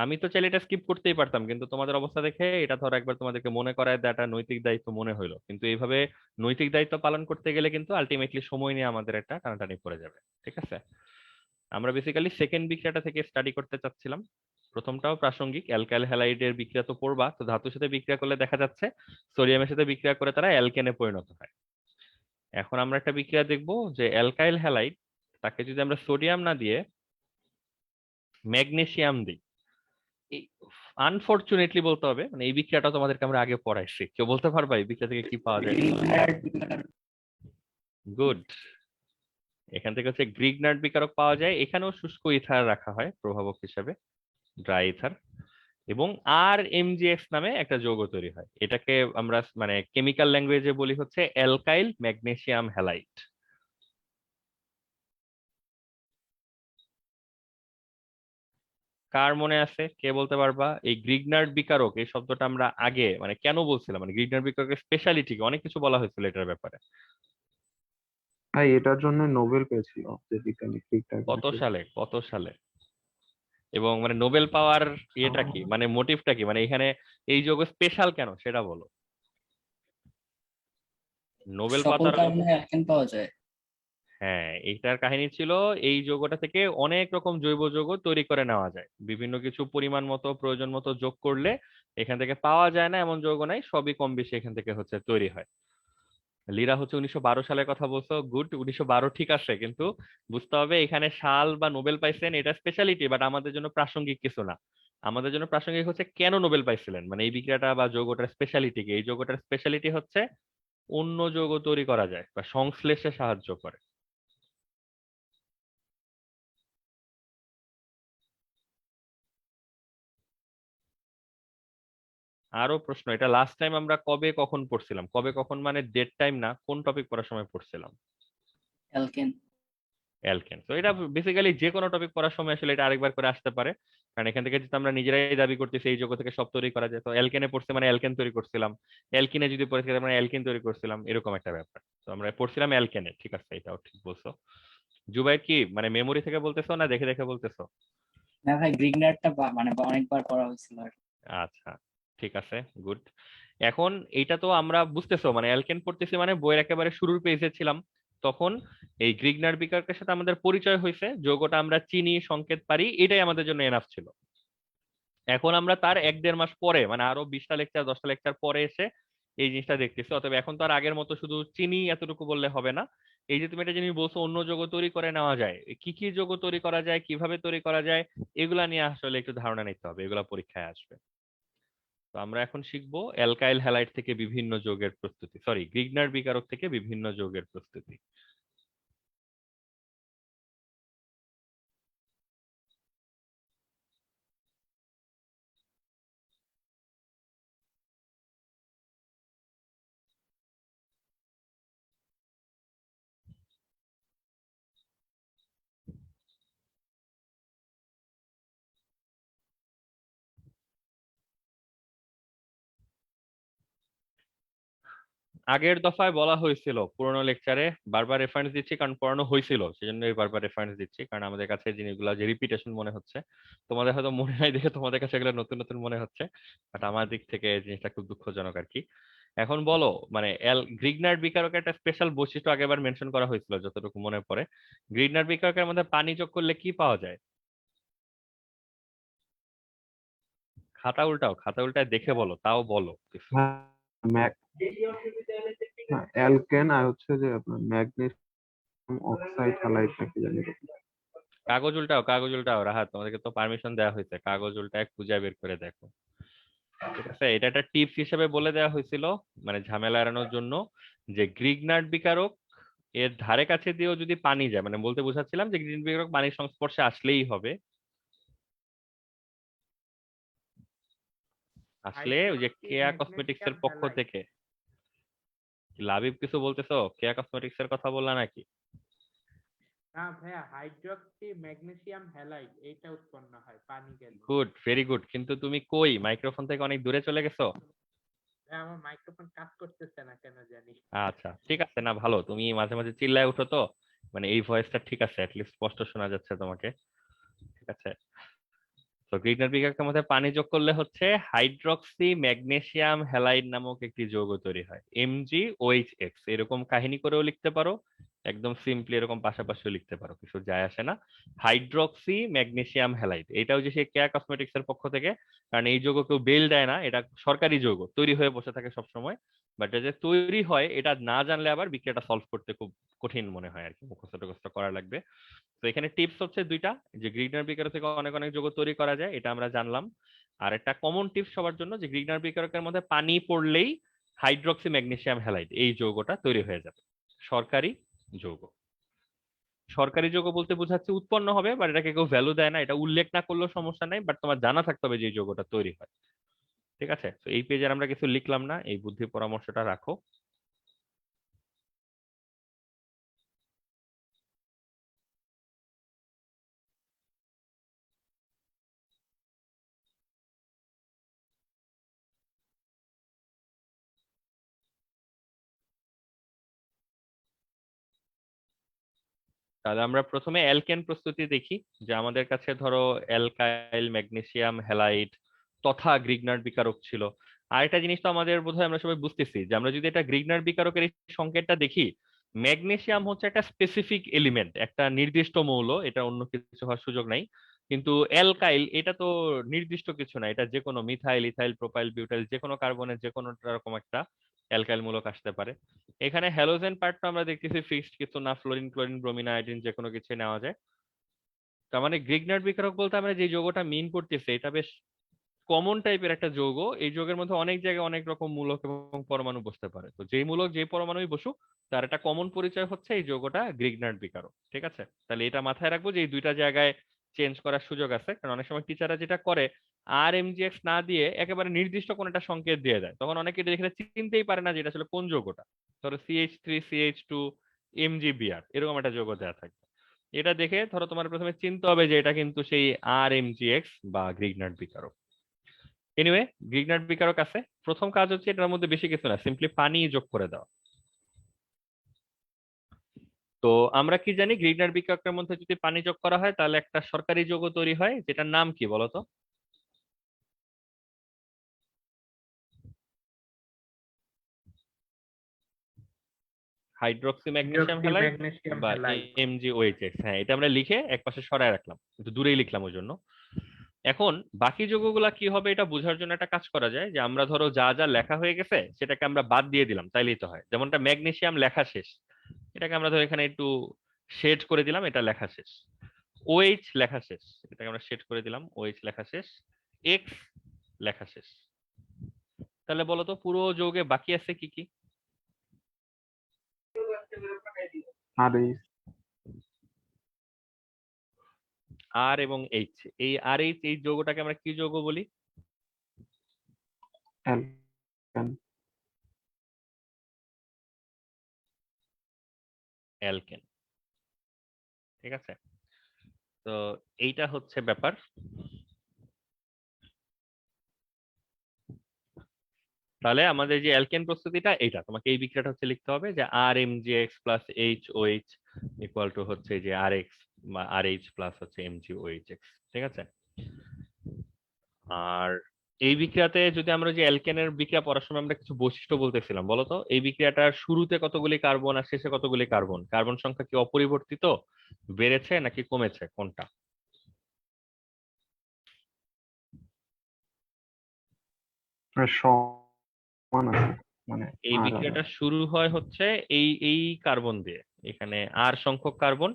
আমি তো চাইলে এটা স্কিপ করতেই পারতাম, কিন্তু তোমাদের অবস্থা দেখে এটা ধরো একবার তোমাদেরকে মনে করায় দেওয়াটা নৈতিক দায়িত্ব মনে হইলো। কিন্তু এইভাবে নৈতিক দায়িত্ব পালন করতে গেলে কিন্তু আলটিমেটলি সময় নিয়ে আমাদের একটা টানাটানি পড়ে যাবে। ঠিক আছে, আমরা বেসিক্যালি সেকেন্ড বিক্রিয়াটা থেকে স্টাডি করতে চাচ্ছিলাম। প্রথমটাও প্রাসঙ্গিক, অ্যালকাইল হ্যালাইডের বিক্রিয়া তো পড়বা, তো ধাতুর সাথে বিক্রিয়া করলে দেখা যাচ্ছে সোডিয়ামের সাথে বিক্রিয়া করে তারা অ্যালকেনে পরিণত হয়। এখন আমরা একটা বিক্রিয়া দেখবো যে অ্যালকাইল হ্যালাইড, তাকে যদি আমরা সোডিয়াম না দিয়ে ম্যাগনেসিয়াম দিই, আনফরচুনেটলি বলতে হবে, মানে এই বিক্রিয়াটা তোমাদেরকে আমরা আগে পড়াইছি, কেউ বলতে পারবা এই বিক্রিয়া থেকে কি পাওয়া যায়? গুড, এখান থেকে হচ্ছে গ্রিগনার্ড বিকারক পাওয়া যায়। এখানেও শুষ্ক ইথার রাখা হয় প্রভাবক হিসেবে। ড্রাই ইথার, এবং আর এমজিএক্স নামে একটা যৌগ তৈরি হয়। এটাকে আমরা মানে কেমিক্যাল ল্যাঙ্গুয়েজে বলি হচ্ছে অ্যালকাইল ম্যাগনেসিয়াম হ্যালাইড। কার মনে আছে, কে বলতে পারবা এই গ্রিগনার্ড বিকারক এই শব্দটা আমরা আগে মানে কেন বলছিলাম, মানে গ্রিগনার্ড বিকারকের স্পেশালিটি কি, অনেক কিছু বলা হয়েছিল এটার ব্যাপারে। ভাই এটার জন্য নোবেল পেয়েছিল যে বিজ্ঞানী গ্রিক কত সালে, কত সালে? এবং মানে নোবেল পাওয়ার ইয়েটা কি, মানে মোটিভটা কি, মানে এখানে এই যৌগ স্পেশাল কেন সেটা বলো। নোবেল সকল পাওয়ার, কারণে অ্যালকেন পাওয়া যায়। হ্যাঁ এইটার কাহিনী ছিল এই যৌগটা থেকে অনেক রকম জৈব যৌগ তৈরি করে নেওয়া যায়, বিভিন্ন কিছু পরিমাণ মতো প্রয়োজন মতো যোগ করলে এখান থেকে পাওয়া যায় না এমন যৌগ নাই, সবই কম বেশি এখান থেকে হচ্ছে তৈরি হয়। লিরা হচ্ছে 1912 সালের কথা বলছো, গুড, 1912 ঠিক আছে, কিন্তু বুঝতে হবে এখানে সাল বা নোবেল পাইছেন এটা স্পেশালিটি, বাট আমাদের জন্য প্রাসঙ্গিক কিছু না। আমাদের জন্য প্রাসঙ্গিক হচ্ছে কেন নোবেল পাইছিলেন, মানে এই বিক্রিয়াটা বা যৌগটার স্পেশালিটি কি। এই যৌগটার স্পেশালিটি হচ্ছে অন্য যৌগ তৈরি করা যায় বা সংশ্লেষে সাহায্য করে। আরো প্রশ্ন, এটা লাস্ট টাইম আমরা কবে কখন পড়ছিলাম, কবে কখন মানে ডেট টাইম না, কোন টপিক পড়ার সময় পড়ছিলাম? অ্যালকেন। অ্যালকেন। তো এটা বেসিক্যালি যে কোনো টপিক পড়ার সময় আসলে এটা আরেকবার করে আসতে পারে, কারণ এখান থেকে যেহেতু আমরা নিজেরাই দাবি করতেছি এই যৌগ থেকে সব তৈরি করা যায়, তো অ্যালকেনে পড়ছে মানে অ্যালকেন তৈরি করছিলাম, অ্যালকিনে যদি পড়েছি মানে অ্যালকিন তৈরি করছিলাম, এরকম একটা ব্যাপার। তো আমরা পড়ছিলাম অ্যালকেনে, ঠিক আছে, এটাও ঠিক বলছো। জুবাইর কি মানে মেমোরি থেকে বলতেছো না দেখে দেখে বলতেছো? না ভাই, গ্রিগনারটা মানে অনেকবার করা হয়েছিল আর কি। আচ্ছা, ঠিক আছে, গুড। এখন এইটা তো আমরা বুঝতেছো, মানে অ্যালকেন পড়তেছি মানে বইয়ের একেবারে শুরুর পেজে ছিলাম তখন। এই গ্রিগনার বিকারকের সাথে আমাদের পরিচয় হয়েছে, যৌগটা আমরা চিনি, সংকেত পারি, এটাই আমাদের জন্য এনাফ ছিল। এখন আমরা তার 1-1.5 মাস পরে, মানে আরো 20টা লেকচার 10টা লেকচার পরে এসে এই জিনিসটা দেখতেছি। অতএব এখন তো আর আগের মতো শুধু চিনি এতটুকু বললে হবে না। এই যে তুমি একটা জিনিস বলছো অন্য যৌগ তৈরি করে নেওয়া যায়, কি কি যৌগ তৈরি করা যায়, কিভাবে তৈরি করা যায়, এগুলা নিয়ে আসলে একটু ধারণা নিতে হবে, এগুলা পরীক্ষায় আসবে। তো আমরা এখন শিখবো অ্যালকাইল হ্যালাইড থেকে বিভিন্ন যৌগের প্রস্তুতি, সরি গ্রিগনার বিকারক থেকে বিভিন্ন যৌগের প্রস্তুতি। আগের দফায় বলা হয়েছিল পুরোনো লেকচারে, বারবার রেফারেন্স দিচ্ছি কারণ পড়ানো হয়েছিল সেজন্যই বারবার রেফারেন্স দিচ্ছি, কারণ আমাদের কাছে এই জিনিসগুলো যে রিপিটেশন মনে হচ্ছে, তোমাদের হয়তো মনে নাই দেখে তোমাদের কাছে এগুলো নতুন নতুন মনে হচ্ছে, বাট আমার দিক থেকে এই জিনিসটা খুব দুঃখজনক আর কি। এখন বলো, মানে গ্রিগনার বিকারকের একটা স্পেশাল বৈশিষ্ট্য আগেবার মেনশন করা হয়েছিল যতটুকু মনে পড়ে। গ্রিগনার বিকারকের মধ্যে পানি যোগ করলে কি পাওয়া যায়? খাতা উল্টাও, খাতা উল্টায় দেখে বলো, তাও বলো কিছু। অ্যালকেন আর হচ্ছে যে আপনার ম্যাগনেসিয়াম অক্সাইড হ্যালাইড নাকি জানি এরকম। কাগজ উল্টাও, কাগজ উল্টাও, রাহাত তোমাদেরকে তো পারমিশন দেওয়া হয়েছে, কাগজ উল্টায় খুঁজে বের করে দেখো। ঠিক আছে, এটা একটা টিপস হিসেবে বলে দেওয়া হয়েছিল, মানে ঝামেলা এড়ানোর জন্য, যে গ্রিগনার্ড বিকারক এর ধারে কাছে দিয়েও যদি পানি যায়, মানে বলতে বোঝাচ্ছিলাম যে গ্রিগনার্ড বিকারক পানির সংস্পর্শে আসলেই হবে, আসলে ওই যে হাইড্রক্সি কেয়া কসমেটিক্স ম্যাগনেসিয়াম এর পক্ষ হ্যালাইড। থেকে। কি লাবিব কিছু বলতেছো, কেয়া কসমেটিক্স এর কথা বললা নাকি? না ভাইয়া, হাইড্রক্সি ম্যাগনেসিয়াম হ্যালাইড এইটা উৎপন্ন হয় পানি গেলে। গুড, ভেরি গুড, কিন্তু তুমি কই মাইক্রোফোন থেকে অনেক দূরে চলে গেছো। ভাইয়া, আমার মাইক্রোফোন কাজ করতেছে না কেন জানি। আচ্ছা ঠিক আছে, না ভালো, তুমি মাঝে মাঝে চিল্লায় উঠো তো, মানে এই ভয়েসটা ঠিক আছে, অ্যাটলিস্ট স্পষ্ট শোনা যাচ্ছে তোমাকে। ঠিক আছে, তো গ্রিগনার বিকারকের মধ্যে পানি যোগ করলে হচ্ছে হাইড্রক্সি ম্যাগনেসিয়াম হ্যালাইড নামক একটি যৌগ তৈরি হয়, MgOH, এরকম কাহিনী করেও লিখতে পারো, একদম সিম্পলি এরকম পাশাপাশিও লিখতে পারো, কিছু যায় আসে না। হাইড্রক্সি ম্যাগনেসিয়াম হ্যালাইড, এটাও যে সেই কেয়া কসমেটিক্স এর পক্ষ থেকে, কারণ এই যৌগ কেউ বেল দেয় না, এটা সরকারি যৌগ, তৈরি হয়ে বসে থাকে সবসময়, বাট এটা যে তৈরি হয় এটা না জানলে আবার বিক্রিয়াটা সলভ করতে খুব কঠিন মনে হয় আর কি, মুখস্থ টুখস্থ করা লাগবে। তো এখানে টিপস হচ্ছে দুইটা, যে গ্রিগনার বিকারক থেকে অনেক অনেক যৌগ তৈরি করা যায়, এটা আমরা জানলাম। আর একটা কমন টিপস সবার জন্য, যে গ্রিগনার বিকারকের মধ্যে পানি পড়লেই হাইড্রক্সি ম্যাগনেসিয়াম হ্যালাইড এই যৌগটা তৈরি হয়ে যাবে, সরকারি যৌগ। সরকারি যৌগ বলতে বোঝাচ্ছে উৎপন্ন হবে, বাট এটাকে কেউ ভ্যালু দেয় না, এটা উল্লেখ না করলেও সমস্যা নাই, বাট তোমার জানা থাকতে হবে যে এই যৌগটা তৈরি হয়। ঠিক আছে, তো এই পেজে আমরা কিছু লিখলাম না, এই বুদ্ধি পরামর্শটা রাখো। তাহলে আমরা প্রথমে অ্যালকেন প্রস্তুতি দেখি, যে আমাদের কাছে ধরো অ্যালকাইল ম্যাগনেসিয়াম হ্যালাইড তথা গ্রিগনার্ড বিকারক ছিল। আর একটা জিনিস তো আমাদের বোধহয় আমরা সবাই বুঝতেছি যে আমরা যদি এটা গ্রিগনার্ড বিকারকের এই সংকেতটা দেখি, ম্যাগনেসিয়াম হচ্ছে একটা স্পেসিফিক এলিমেন্ট, একটা নির্দিষ্ট মৌল, এটা অন্য কিছু হওয়ার সুযোগ নাই। কিন্তু অ্যালকাইল এটা তো নির্দিষ্ট কিছু না, এটা যে কোনো মিথাইল ইথাইল প্রোপাইল বিউটাইল যে কোনো কার্বনের যে কোনো রকম একটা অ্যালকাইল মূলক আসতে পারে। এখানে হ্যালোজেন পার্টটা আমরা দেখতেছি ফিক্সড কিছু না, ফ্লোরিন ক্লোরিন ব্রোমিন আয়োডিন যে কোনো কিছু নেওয়া যায়। তার মানে গ্রিগনার্ড বিকারক বলতে আমরা যে যৌগটা মিন করতেছি এটা বেশ কমন টাইপের একটা যৌগ। এই যৌগের মধ্যে অনেক জায়গায় অনেক রকম মূলক এবং পরমাণু বসতে পারে, তো যেই মূলক যে পরমাণুই বসুক তার একটা কমন পরিচয় হচ্ছে এই যৌগটা গ্রিগনার্ড বিকারক। ঠিক আছে, তাহলে এটা মাথায় রাখবো যে এই দুইটা জায়গায় চেঞ্জ করার সুযোগ আছে, কারণ অনেক সময় টিচাররা যেটা করে আর এমজিএক্স না দিয়ে একেবারে নির্দিষ্ট কোন একটা সংকেত দিয়ে দেয়, তখন অনেকে এটা দেখে চিনতেই পারে না যে এটা আসলে কোন যৌগটা। ধরো CH3 CH2 MgBr এরকম একটা যৌগ দেওয়া থাকবে, এটা দেখে ধরো তোমার প্রথমে চিনতে হবে যে এটা কিন্তু সেই আর এমজিএক্স বা গ্রিগনার্ড বিকারক। এনিওয়ে, গ্রিগনার্ড বিকারক আছে, প্রথম কাজ হচ্ছে এটার মধ্যে বেশি কিছু না, সিম্পলি পানি যোগ করে দাও। তো আমরা কি জানি গ্রিগনার্ড বিকারকের মধ্যে যদি পানি যোগ করা হয় তাহলে একটা সরকারি যৌগ তৈরি হয়, যেটার নাম কি বলতো? Hydroxy magnesium hydroxy halide magnesium বা হ্যালাইড। MgOH। হ্যাঁ, এটা আমরা লিখে একপাশে সরায় রাখলাম, একটু দূরেই লিখলাম ওই জন্য। এখন বাকি যৌগগুলা কি হবে এটা বোঝার জন্য একটা কাজ করা যায়, যে আমরা ধরো যা যা লেখা হয়ে গেছে সেটাকে আমরা বাদ দিয়ে দিলাম, তাইলেই তো হয়। যেমনটা ম্যাগনেসিয়াম লেখা শেষ, এটাকে আমরা ধরো এখানে একটু শেড করে দিলাম, এটা লেখা শেষ। OH লেখা শেষ, এটাকে আমরা শেড করে দিলাম, OH লেখা শেষ। X লেখা শেষ। তাহলে বলো তো পুরো যৌগে বাকি আছে কি কি? আর এই আর এবং এইচ। এই আর এইচ এই যৌগটাকে আমরা কি যৌগ বলি? অ্যালকেন। অ্যালকেন। ঠিক আছে, তো এইটা হচ্ছে ব্যাপার। তাহলে আমাদের যে অ্যালকেন প্রস্তুতিটা এইটা, তোমাকে এই বিক্রিয়াটা হচ্ছে লিখতে হবে যে R M G X plus H O H equal to হচ্ছে যে আর এক্স বা আর এইচ প্লাস হচ্ছে M G O H X. ঠিক আছে, আর এই বিক্রিয়াতে যদি আমরা যে অ্যালকেনের বিক্রিয়া পড়ার সময় আমরা কিছু বৈশিষ্ট্য বলতেছিলাম, বলতো এই বিক্রিয়াটার শুরুতে কতগুলি কার্বন আর শেষে কতগুলি কার্বন, কার্বন সংখ্যা কি অপরিবর্তিত, বেড়েছে নাকি কমেছে, কোনটা? সমান আছে, মানে এই আর আর বিক্রিয়াটা শুরু হয় হচ্ছে এই এই কার্বন দিয়ে, এখানে আর সংখ্যক কার্বন,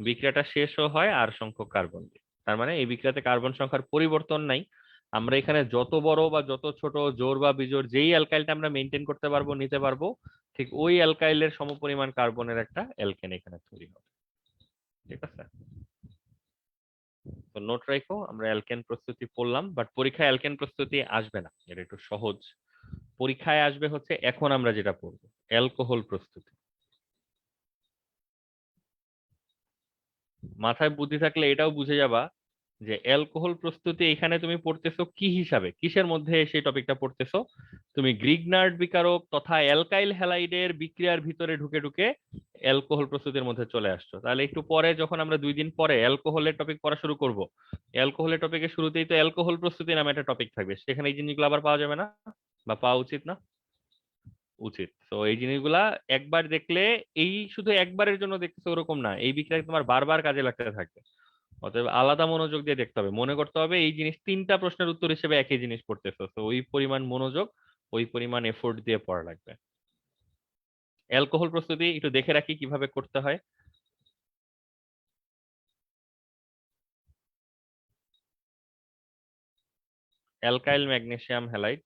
বিক্রিয়াটা শেষও হয় আর সংখ্যক কার্বন দিয়ে। তার মানে এই বিক্রিয়াতে কার্বন সংখ্যার পরিবর্তন নাই। আমরা এখানে যত বড় বা যত ছোট জোড় বা বিজোড় যেই অ্যালকাইলটা আমরা মেনটেন করতে পারবো নিতে পারবো, ঠিক ওই অ্যালকাইলের সমপরিমাণ কার্বনের একটা অ্যালকেন এখানে তৈরি হবে। ঠিক আছে, তো নোট রাখো, আমরা অ্যালকেন প্রস্তুতি পড়লাম, বাট পরীক্ষায় অ্যালকেন প্রস্তুতি আসবে না, এটা একটু সহজ। পরীক্ষায় আসবে হচ্ছে এখন আমরা যেটা পড়বো, অ্যালকোহল প্রস্তুতি। মাথায় বুদ্ধি থাকলে এটাও বুঝে যাবা যে অ্যালকোহল প্রস্তুতি এখানে তুমি পড়তেছো কি হিসাবে, কিসের মধ্যে সেই টপিকটা পড়তেছো, তুমি গ্রিগনার্ড বিকারক তথা অ্যালকাইল হ্যালাইডের বিক্রিয়ার ভিতরে ঢুকে ঢুকে অ্যালকোহল প্রস্তুতির মধ্যে চলে আসছো। তাহলে একটু পরে যখন আমরা 2 দিন পরে অ্যালকোহলের টপিক পড়া শুরু করব, অ্যালকোহলের টপিকের শুরুতেই তো অ্যালকোহল প্রস্তুতি নামে একটা টপিক থাকবে, সেখানে এই জিনিসগুলো আবার পাওয়া যাবে না, বা পাওয়া উচিত না? উচিত। তো এই জিনিসগুলা একবার দেখলে, এই শুধু একবারের জন্য দেখতেছো ওরকম না, এই বিক্রিয়া তোমার বারবার কাজে লাগতে থাকবে। অতএব আলাদা মনোযোগ দিয়ে দেখতে হবে, মনে করতে হবে এই জিনিস 3টা প্রশ্নের উত্তর হিসেবে একই জিনিস পড়তেছো, তো ওই পরিমাণ মনোযোগ ওই পরিমাণ এফোর্ট দিয়ে পড়া লাগবে। অ্যালকোহল প্রস্তুতি একটু দেখে রাখি কিভাবে করতে হয়। অ্যালকাইল ম্যাগনেসিয়াম হ্যালাইড,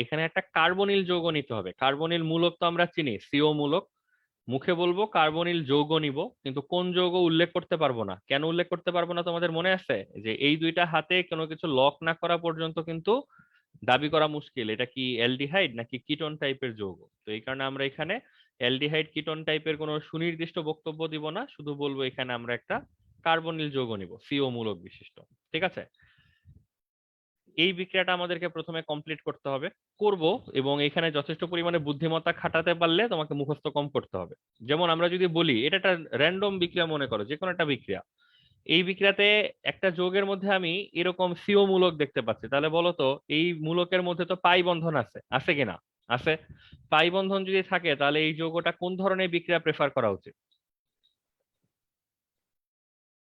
এখানে একটা কার্বনিল যৌগ নিতে হবে। কার্বনিল মূলক তো আমরা চিনি, সিও মূলক। মুখে বলবো কার্বনিল যৌগ নিব, কিন্তু কোন যৌগ উল্লেখ করতে পারবো না। কেন উল্লেখ করতে পারবো না তোমাদের মনে আছে? যে এই দুইটা হাতে কোনো কিছু লক না করা পর্যন্ত কিন্তু দাবি করা মুশকিল এটা কি অ্যালডিহাইড নাকি কিটোন টাইপের যৌগ। তো এই কারণে আমরা এখানে অ্যালডিহাইড কিটোন টাইপের কোনো সুনির্দিষ্ট বক্তব্য দিব না, শুধু বলবো এখানে আমরা একটা কার্বনিল যৌগ নিব, সিও মূলক বিশিষ্ট। ঠিক আছে, এই বিক্রিয়াটা আমাদেরকে প্রথমে কমপ্লিট করতে হবে, করব। এবং এখানে যথেষ্ট পরিমাণে বুদ্ধিমত্তা খাটাতে পারলে তোমাকে মুখস্থ কম করতে হবে। যেমন আমরা যদি বলি এটা একটা র্যান্ডম বিক্রিয়া, মনে করো যে কোনো একটা বিক্রিয়া, এই বিক্রিয়াতে একটা যৌগের মধ্যে আমি এরকম সিও মূলক দেখতে পাচ্ছি, তাহলে বলো তো এই মূলকের মধ্যে তো পাই বন্ধন আছে, আছে কিনা? আছে। পাই বন্ধন যদি থাকে তাহলে এই যৌগটা কোন ধরনের বিক্রিয়া প্রেফার করা উচিত?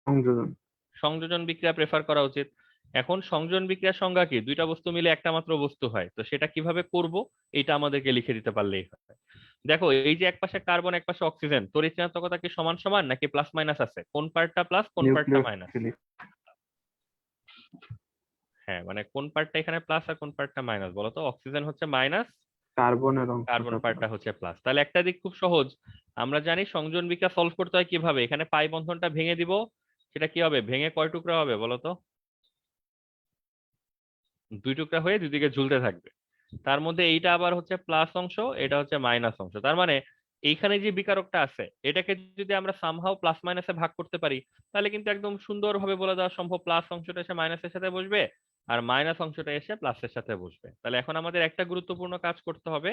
সংযোজন। সংযোজন বিক্রিয়া প্রেফার করা উচিত। এখন সংযোজন বিক্রিয়ার সংজ্ঞা কি? দুইটা বস্তু মিলে একটা মাত্র বস্তু হয়, তো সেটা কিভাবে করব এটা আমাদেরকে লিখে দিতে পারলেই হয়। দেখো এই যে একপাশে কার্বন একপাশে অক্সিজেন, তড়িৎ ঋণাত্মকতা কি সমান সমান নাকি প্লাস মাইনাস আছে? কোন পার্টটা প্লাস কোন পার্টটা মাইনাস? নিউক্লিওফিলিক। হ্যাঁ, মানে কোন পার্টটা এখানে প্লাস আর কোন পার্টটা মাইনাস বলো তো? অক্সিজেন হচ্ছে মাইনাস, কার্বনের কার্বন অংশটা পার্টটা plus। হচ্ছে প্লাস। তাহলে একটা দিক খুব সহজ, আমরা জানি সংযোজন বিক্রিয়া সলভ করতে হয় কিভাবে। এখানে পাই বন্ধনটা ভেঙে দিব, সেটা কি হবে? ভেঙে কয় টুকরা হবে বলো তো? দুই টুকরা হয়ে দুদিকে ঝুলতে থাকবে। তার মধ্যে এইটা আবার হচ্ছে প্লাস অংশ, এটা হচ্ছে মাইনাস অংশ। তার মানে এইখানে যে বিকারকটা আছে এটাকে যদি আমরা সামহাও প্লাস মাইনাসে ভাগ করতে পারি, তাহলে কিন্তু একদম সুন্দরভাবে বলে দেওয়া সম্ভব প্লাস অংশটা এসে মাইনাসের সাথে বসবে আর মাইনাস অংশটা এসে প্লাসের সাথে বসবে। তাহলে এখন আমাদের একটা গুরুত্বপূর্ণ কাজ করতে হবে,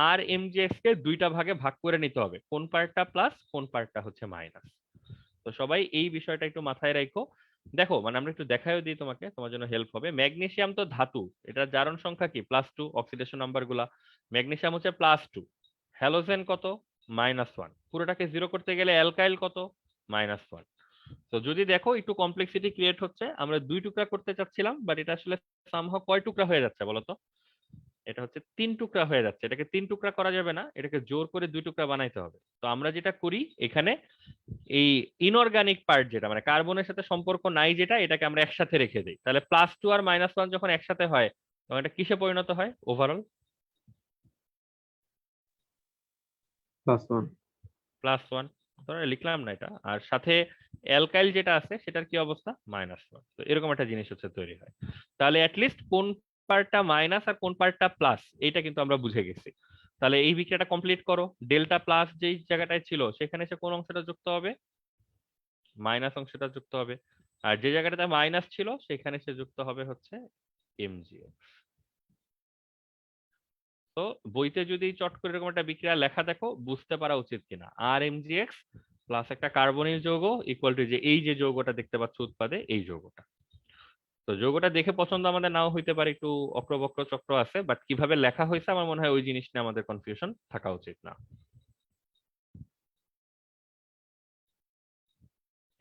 আর এমজিএক্স কে দুইটা ভাগে ভাগ করে নিতে হবে, কোন পার্টটা প্লাস কোন পার্টটা হচ্ছে মাইনাস। তো সবাই এই বিষয়টা একটু মাথায় রাখো। দেখো মানে আমরা একটু দেখাইও দিই তোমাকে, তোমার জন্য হেল্প হবে। ম্যাগনেসিয়াম তো ধাতু, এটার জারণ সংখ্যা কি? +2, অক্সিডেশন নাম্বার গুলা। ম্যাগনেসিয়াম হচ্ছে +2, হ্যালোজেন কত? -1। পুরোটাকে জিরো করতে গেলে অ্যালকাইল কত? -1। তো যদি দেখো একটু কমপ্লেক্সিটি ক্রিয়েট হচ্ছে, আমরা দুই টুকরা করতে চাচ্ছিলাম বাট এটা আসলে সামহাও কয় টুকরা হয়ে যাচ্ছে বলতো? এটা হচ্ছে তিন টুকরা হয়ে যাচ্ছে। এটাকে তিন টুকরা করা যাবে না, এটাকে জোর করে দুই টুকরা বানাইতে হবে। তো আমরা যেটা করি এখানে, এই ইনঅর্গানিক পার্ট যেটা মানে কার্বনের সাথে সম্পর্ক নাই যেটা, এটাকে আমরা একসাথে রেখে দিই। তাহলে +2 আর -1 যখন একসাথে হয় তখন এটা কিসে পরিণত হয় ওভারঅল? +1। +1। ধরে লিখলাম না এটা, আর সাথে অ্যালকাইল যেটা আছে সেটার কি অবস্থা? -1। তো এরকম একটা জিনিস হচ্ছে তৈরি হয়। তাহলে অ্যাটলিস্ট কোন পার্টটা মাইনাস আর কোন পার্টটা প্লাস এইটা কিন্তু আমরা বুঝে গেছি। তাহলে এই বিক্রিয়াটা কমপ্লিট করো। ডেল্টা প্লাস যেই জায়গাটায় ছিল সেখানে এসে কোন অংশটা যুক্ত হবে? মাইনাস অংশটা যুক্ত হবে। আর যে জায়গাটাতে মাইনাস ছিল সেখানে সে যুক্ত হবে হচ্ছে এমজিএক্স। তো বইতে যদি চট করে এরকম একটা বিক্রিয়া লেখা দেখো, বুঝতে পারা উচিত কিনা আর এমজিএক্স প্লাস একটা কার্বনিল যৌগ ইকুয়াল টু যে এই যে যৌগটা দেখতে পাচ্ছ উৎপাদে, এই যৌগটা। তো যৌগটা দেখে পছন্দ আমাদের নাও হইতে পারে, একটু অক্রবক্র চক্র আছে, বাট কিভাবে লেখা হয়েছে আমার মনে হয় ওই জিনিস নিয়ে আমাদের কনফিউশন থাকা উচিত না।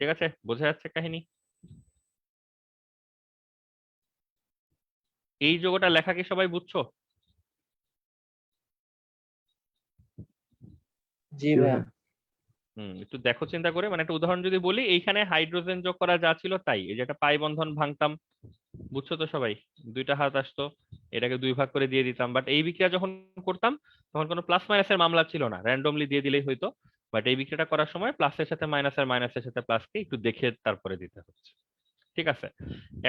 ঠিক আছে, বোঝা যাচ্ছে কাহিনী? এই যৌগটা লেখা কি সবাই বুঝছো? জি ভাইয়া। একটু দেখো চিন্তা করে, মানে একটা উদাহরণ যদি বলি, এইখানে হাইড্রোজেন যোগ করা যা ছিল তাই, এই যে একটা পাই বন্ধন ভাঙতাম, বুঝছো তো সবাই? দুইটা হাত আসতো, এটাকে দুই ভাগ করে দিয়ে দিতাম। বাট এই বিক্রিয়া যখন করতাম তখন কোনো প্লাস মাইনাসের মামলা ছিল না, র্যান্ডমলি দিয়ে দিলেই হয়তো। বাট এই বিক্রিয়াটা করার সময় প্লাসের সাথে মাইনাস আর মাইনাসের সাথে প্লাসকে একটু দেখে তারপরে দিতে হচ্ছে। ঠিক আছে,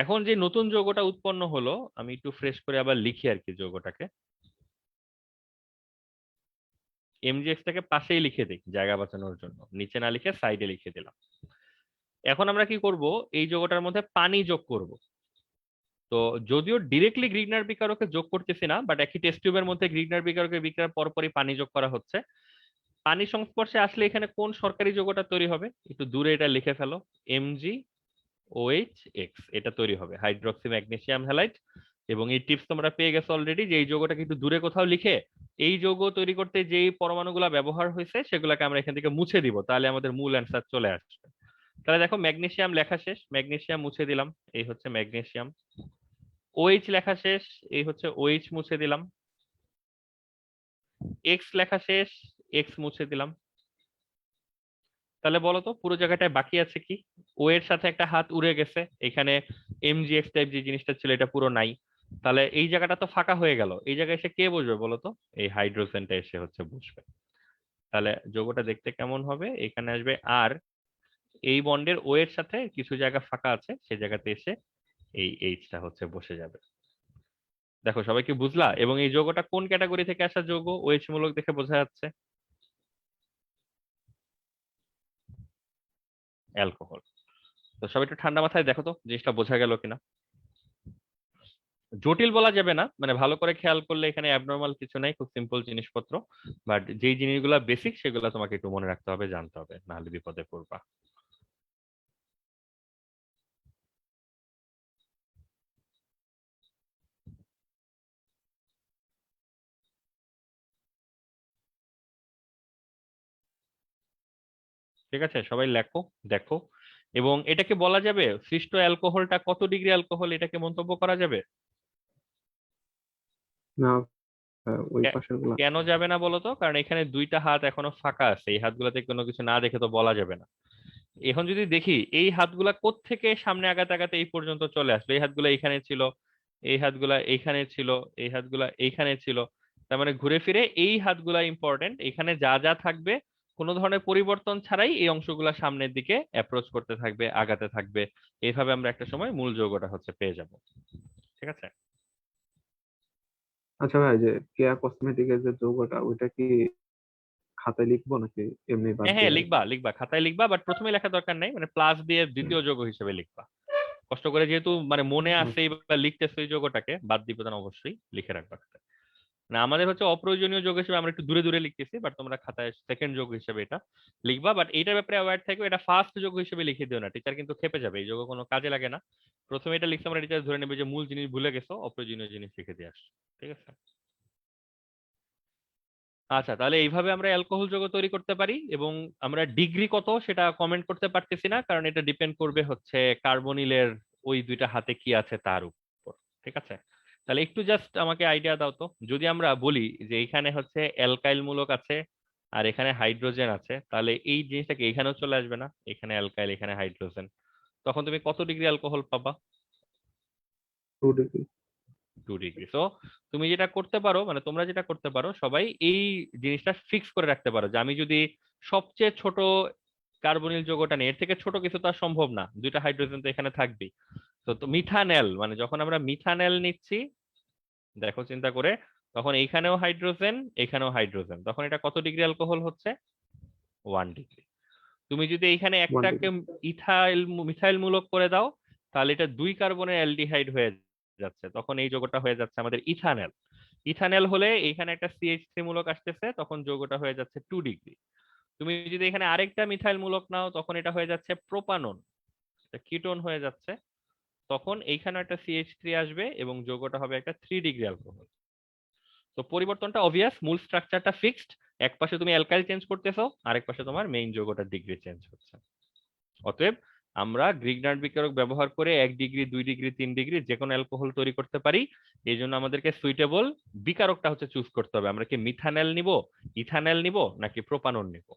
এখন যে নতুন যৌগটা উৎপন্ন হলো, আমি একটু ফ্রেশ করে আবার লিখি আর কি যৌগটাকে। এমজিএক্স টাকে পাশেই লিখে দিই জায়গা বাঁচানোর জন্য, নিচে না লিখে সাইডে লিখে দিলাম। এখন আমরা কি করব, এই যৌগটার মধ্যে পানি যোগ করব। তো যদিও ডিরেক্টলি গ্রিগনার বিকারকে যোগ করতেছি না, বাট একই টেস্ট টিউবের মধ্যে গ্রিগনার বিকারকের বিক্রিয়ার পরপরই পানি যোগ করা হচ্ছে। পানির সংস্পর্শে আসলে এখানে কোন সরকারি যৌগটা তৈরি হবে? একটু দূরে এটা লিখে ফেলো, MgOH এটা তৈরি হবে, হাইড্রক্সি ম্যাগনেসিয়াম হ্যালাইড। এবং এই টিপস তোমরা পেয়ে গেছো অলরেডি, যে এই যৌগটাকে একটু দূরে কোথাও লিখে এই যৌগ তৈরি করতে যেই পরমাণুগুলো ব্যবহার হয়েছে সেগুলোকে আমরা এখান থেকে মুছে দিব, তাহলে আমাদের মূল অ্যান্সার চলে আসবে। তাহলে দেখো ম্যাগনেসিয়াম লেখা শেষ, ম্যাগনেসিয়াম মুছে দিলাম, এই হচ্ছে ম্যাগনেসিয়াম। OH লেখা শেষ, এই হচ্ছে OH মুছে দিলাম। X লেখা শেষ, X মুছে দিলাম। তাহলে বলো তো পুরো জায়গাটায় বাকি আছে কি? ও এর সাথে একটা হাত উড়ে গেছে, এখানে MgX টাইপ যে জিনিসটা ছিল এটা পুরো নাই। তাহলে এই জায়গাটা তো ফাঁকা হয়ে গেল, এই জায়গায় এসে কে বসবে বলো তো? এই হাইড্রোজেনটা এসে হচ্ছে বসবে। তাহলে যৌগটা দেখতে কেমন হবে? এখানে আসবে আর এই বন্ডের ও এর সাথে কিছু জায়গা ফাঁকা আছে, সেই জায়গাতে এসে এই এইচটা হচ্ছে বসে যাবে। দেখো সবাই কি বুঝলা? এবং এই যৌগটা কোন ক্যাটাগরি থেকে আসা যৌগ? ওএইচ মূলক দেখে বোঝা যাচ্ছে, অ্যালকোহল। তো সবাই একটু ঠান্ডা মাথায় দেখো তো জিনিসটা বোঝা গেল কিনা। জটিল বলা যাবে না, মানে ভালো করে খেয়াল করলে এখানে অ্যাবনর্মাল কিছু নাই, খুব সিম্পল জিনিসপত্র। বাট যেই জিনিসগুলো বেসিক সেগুলো তোমাকে একটু মনে রাখতে হবে, জানতে হবে, নাহলে বিপদে পড়বা। ঠিক আছে, সবাই লেখো, দেখো। এবং এটাকে বলা যাবে সৃষ্ট অ্যালকোহলটা কত ডিগ্রি অ্যালকোহল, এটাকে মন্তব্য করা যাবে? না, ওই কে- পাশের গুলা। কেন যাবে না বলো তো? কারণ এখানে দুইটা হাত এখনো ফাঁকা আছে, এই হাতগুলোতে কোনো কিছু না দেখে তো বলা যাবে না। এখন যদি দেখি এই হাতগুলা কোত্থেকে সামনে আগাতে আগাতে এই পর্যন্ত চলে আসলো, এই হাতগুলা এইখানে ছিল, এই হাতগুলা এইখানে ছিল, এই হাতগুলা এইখানে ছিল, তার মানে ঘুরে ফিরে এই হাতগুলা ইম্পর্টেন্ট, এখানে যা যা থাকবে কোনো ধরনের পরিবর্তন ছাড়াই এই অংশগুলা সামনের দিকে অ্যাপ্রোচ করতে থাকবে, আগাতে থাকবে। এইভাবে আমরা একটা সময় মূল যৌগটা হচ্ছে পেয়ে যাব। ঠিক আছে? আচ্ছা ভাই, যে কেয়া কসমেটিকের যে যৌগটা, ওইটা কি খাতায় লিখবো নাকি এমনি বাদ হ্যাঁ হ্যাঁ, দিয়ে রাখবো? লিখবা লিখবা, খাতায় লিখবা, বাট প্রথমে লেখা দরকার নাই, মানে প্লাস দিয়ে দ্বিতীয় যৌগ হিসেবে লিখবা। কষ্ট করে যেহেতু মানে মনে আছে বা লিখতেছো এই যৌগটাকে, বাদ দিয়ে প্রধান অবশ্যই লিখে রাখবা খাতায়। না আমাদের হচ্ছে অপ্রয়োজনীয় যোগ হিসেবে আমরা একটু দূরে দূরে লিখতেছি, বাট তোমরা খাতায় সেকেন্ড যোগ হিসেবে এটা লিখবা। বাট এইটার ব্যাপারে অ্যাওয়্যার থাকবে, এটা ফার্স্ট যোগ হিসেবে লিখে দিও না, টিচার কিন্তু খেপে যাবে, এই যোগ কোনো কাজে লাগে না। প্রথমে এটা লিখতে আমরা টিচার ধরে নেবে যে মূল জিনিস ভুলে গেছো, অপ্রয়োজনীয় জিনিস লিখে দিয়ে আসছো। ঠিক আছে? আচ্ছা, তাহলে এইভাবে আমরা অ্যালকোহল যৌগ তৈরি করতে পারি। এবং আমরা ডিগ্রি কত সেটা কমেন্ট করতে পারতেছি না, কারণ এটা ডিপেন্ড করবে হচ্ছে কার্বনিলের ওই দুইটা হাতে কি আছে তার উপর। ঠিক আছে? তাহলে একটু জাস্ট আমাকে আইডিয়া দাও তো, যদি আমরা বলি যে এখানে হচ্ছে অ্যালকাইল মূলক আছে আর এখানে হাইড্রোজেন আছে, তাহলে এই জিনিসটাকে এখানেও চলে আসবে না? এখানে অ্যালকাইল এখানে হাইড্রোজেন, তখন তুমি কত ডিগ্রি অ্যালকোহল পাবা? 2 ডিগ্রি। 2 ডিগ্রি। তো তুমি যেটা করতে পারো, মানে তোমরা যেটা করতে পারো সবাই, এই জিনিসটা ফিক্স করে রাখতে পারো যে আমি যদি সবচেয়ে ছোট কার্বনিল যৌগটা নিই, এর থেকে ছোট কিছু তো আর সম্ভব না, দুইটা হাইড্রোজেন তো এখানে থাকবেই। তো মিথানেল, মানে যখন আমরা মিথানেল নিচ্ছি, দেখো চিন্তা করে, তখন এইখানেও হাইড্রোজেন এখানেও হাইড্রোজেন, তখন এটা কত ডিগ্রি অ্যালকোহল হচ্ছে? 1 ডিগ্রি। তুমি যদি এইখানে ওয়ান একটাকে ডিগ্রি। ইথাইল মিথাইল মূলক করে দাও, তাহলে এটা 2 কার্বনের অ্যালডিহাইড হয়ে যাচ্ছে, তখন এই যৌগটা হয়ে যাচ্ছে আমাদের ইথানেল। ইথানেল হলে এখানে একটা CH3 মূলক আসতেছে, তখন যৌগটা হয়ে যাচ্ছে 2 ডিগ্রি। তুমি যদি এখানে আরেকটা মিথাইল মূলক নাও, তখন এটা হয়ে যাচ্ছে প্রোপানন, কিটোন হয়ে যাচ্ছে, তখন এইখানে একটা CH3 আসবে এবং যৌগটা হবে একটা 3 ডিগ্রি অ্যালকোহল। তো পরিবর্তনটা অবভিয়াস, মূল স্ট্রাকচারটা ফিক্সড, এক পাশে তুমি অ্যালকাইল চেঞ্জ করতেছো, আরেক পাশে তোমার মেইন যৌগটার ডিগ্রি চেঞ্জ হচ্ছে। অতএব আমরা গ্রিগনার্ড বিকারক ব্যবহার করে 1 ডিগ্রি 2 ডিগ্রি 3 ডিগ্রি যে কোনো অ্যালকোহল তৈরি করতে পারি। এই জন্য আমাদেরকে সুইটেবল বিকারকটা হচ্ছে চুজ করতে হবে, আমরা কি মিথানেল নিব, ইথানেল নিব, নাকি প্রোপানন নিব।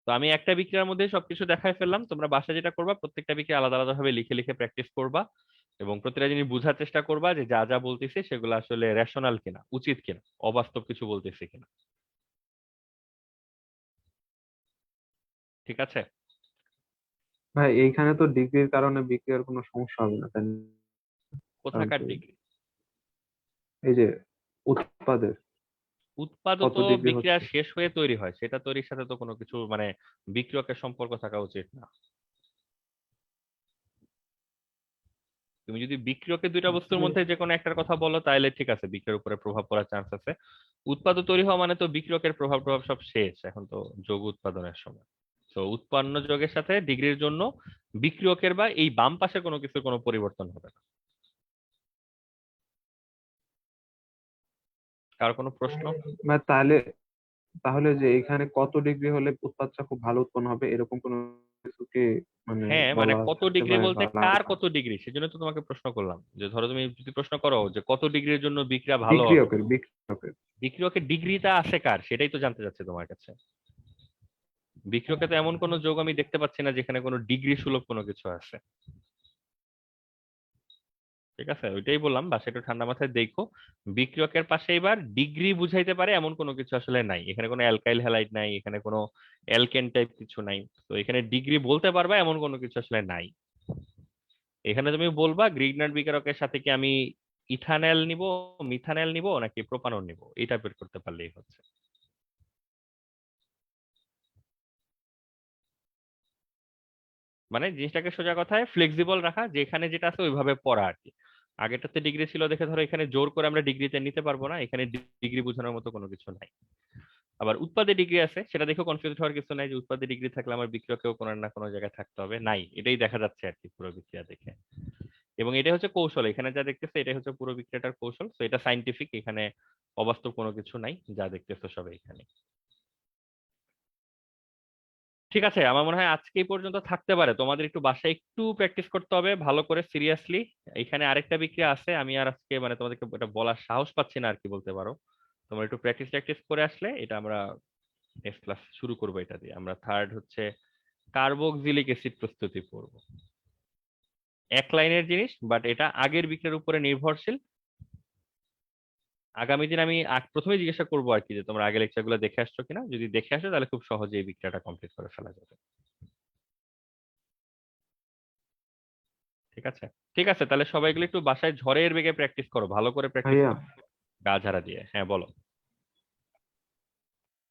তো আমি একটা বিক্রিয়ার মধ্যে সবকিছু দেখাই ফেললাম, তোমরা বাসায় যেটা করবা প্রত্যেকটা বিক্রিয়া আলাদা আলাদা ভাবে লিখে লিখে প্র্যাকটিস করবা, এবং প্রতিটা জিনিস বোঝার চেষ্টা করবা যে যা যা বলতেছি সেগুলো আসলে রেশনাল কিনা, উচিত কিনা, অবাস্তব কিছু বলতেছি কিনা। ঠিক আছে? ভাই এইখানে তো ডিগ্রির কারণে বিক্রিয়ার কোনো সমস্যা হবে না, তাই না? কারণ কোথাকার কি, ডিগ্রি? এই যে উৎপাদের উৎপাদও কত তো ডিগ্রি বিক্রিয়া হচ্ছে। শেষ হয়ে তৈরি হয়, সেটা তৈরির সাথে তো কোনো কিছু মানে বিক্রিয়কের সম্পর্ক থাকা উচিত না। তুমি যদি বিক্রিয়কের দুইটা বস্তুর মধ্যে যে কোনো একটার কথা বলো তাহলে ঠিক আছে, বিক্রিয়ার উপরে প্রভাব পড়ার চান্স আছে। উৎপাদক তৈরি হওয়া মানে তো বিক্রিয়কের প্রভাব প্রভাব সব শেষ, এখন তো যৌগ উৎপাদনের সময়। তো উৎপন্ন যৌগের সাথে ডিগ্রির জন্য বিক্রিয়কের বা এই বাম পাশে কোনো কিছুর কোনো পরিবর্তন হবে না। কার কোনো প্রশ্ন? বা তাহলে তাহলে যে এখানে কত ডিগ্রি হলে উৎপাদটা খুব ভালো উৎপন্ন হবে, এরকম কোনো কিছু কি মানে হ্যাঁ, মানে বলা কত থাকতে ডিগ্রি পারে বলতে বা কার আলাদা? কত ডিগ্রি, সেজন্য তো তোমাকে প্রশ্ন করলাম, যে ধরো তুমি যদি প্রশ্ন করো যে কত ডিগ্রির জন্য বিক্রিয়া ভালো হবে, বিক্রিয়কের। বিক্রিয়কের ডিগ্রিটা আছে কার, সেটাই তো জানতে চাচ্ছে তোমার কাছে। বিক্রিয়কে তো এমন কোনো যৌগ আমি দেখতে পাচ্ছি না যেখানে কোনো ডিগ্রি সুলভ কোনো কিছু আছে। ঠিক আছে, ওইটাই বললাম, বাসায় একটু ঠান্ডা মাথায় দেখো। বিক্রিয়কের পাশে এবার ডিগ্রি বুঝাইতে পারে এমন কোনো কিছু আসলে নাই, এখানে কোনো অ্যালকাইল হ্যালাইড নাই, এখানে কোনো অ্যালকেন টাইপ কিছু নাই। তো এখানে ডিগ্রি বলতে পারবা এমন কোনো কিছু আসলে নাই। এখানে তুমি বলবা গ্রিগনার বিকারকের সাথে কি আমি ইথানল নিব, মিথানল নিব, নাকি প্রোপানল নিব, এটা বের করতে পারলেই হচ্ছে। মানে জিনিসটাকে সোজা কথায় ফ্লেক্সিবল রাখা, যেখানে যেটা আছে ওইভাবে পড়া আর কি। আগেরটাতে ডিগ্রি ছিল দেখে ধরো এখানে জোর করে আমরা ডিগ্রিতে নিতে পারবো না, এখানে ডিগ্রি বোঝানোর মতো কোনো কিছু নাই। আবার উৎপাদে ডিগ্রি আছে, সেটা দেখেও কনফিউজ হওয়ার কিছু নাই যে উৎপাদে ডিগ্রি থাকলে আমার বিক্রিয়কেও কোনো না কোনো জায়গায় থাকতে হবে, নাই, এটাই দেখা যাচ্ছে আর কি পুরো বিক্রিয়া দেখে। এবং এটা হচ্ছে কৌশল, এখানে যা দেখতেছে এটাই হচ্ছে পুরো বিক্রিয়াটার কৌশল, তো এটা সাইন্টিফিক, এখানে অবাস্তব কোনো কিছু নাই, যা দেখতেছো সব এখানে। ঠিক আছে, আমার মনে হয় আজকে এই পর্যন্ত থাকতে পারে, তোমাদের একটু বাসায় একটু প্র্যাকটিস করতে হবে ভালো করে সিরিয়াসলি। এখানে আরেকটা বিক্রিয়া আছে, আমি আর আজকে মানে তোমাদেরকে এটা বলার সাহস পাচ্ছি না আর কি বলতে পারো। তোমরা একটু প্র্যাকটিস ট্যাকটিস করে আসলে এটা আমরা নেক্সট ক্লাস শুরু করবো, এটা দিয়ে আমরা থার্ড হচ্ছে কার্বক্সিলিক অ্যাসিড প্রস্তুতি করব। এক লাইনের জিনিস, বাট এটা আগের বিক্রিয়ার উপরে নির্ভরশীল। আগামী দিন আমি প্রথমে জিজ্ঞাসা করবো আর কি যে তোমরা আগে লেকচার গুলো দেখে আসছো কিনা, যদি দেখে আসো তাহলে খুব সহজে এই বিক্রিয়াটা কমপ্লিট করে ফেলা যাবে। ঠিক আছে, ঠিক আছে, তাহলে সবাই এগুলো একটু বাসায় ঝড়ের বেগে প্র্যাকটিস করো, ভালো করে প্র্যাকটিস ভাইয়া, করো, গা ঝাড়া দিয়ে। হ্যাঁ বলো।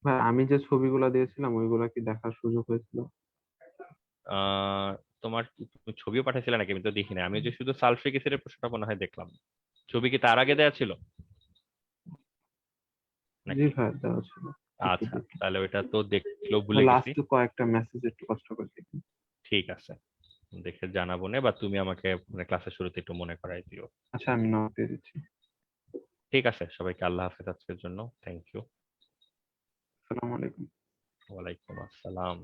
ভাই আমি যে ছবিগুলো দিয়েছিলাম ওইগুলা কি দেখার সুযোগ হয়েছিল? আহ তোমার তুমি ছবিও পাঠাইছিলে নাকি? আমি তো দেখি না, আমি যে শুধু সালফিক অ্যাসিডের প্রশ্নটা মনে হয় দেখলাম। ছবি কি তার আগে দেওয়া ছিল জি নাকি? ভাই, দেওয়া ছিল। একটু আচ্ছা, দেখি, তাহলে ওইটা তো দেখলেও ভুলে গেছি। লাস্ট কয়েকটা মেসেজ একটু কষ্ট করে দেখি। ঠিক আছে, দেখে জানাবো না, বা তুমি আমাকে মানে ক্লাসের শুরুতে একটু মনে করাই দিও। আচ্ছা, আমি নোট দিয়ে দিচ্ছি। ঠিক আছে, সবাইকে আল্লাহ হাফেজ আজকের জন্য, থ্যাংক ইউ। আসসালামু আলাইকুম। ওয়ালাইকুম আসসালাম।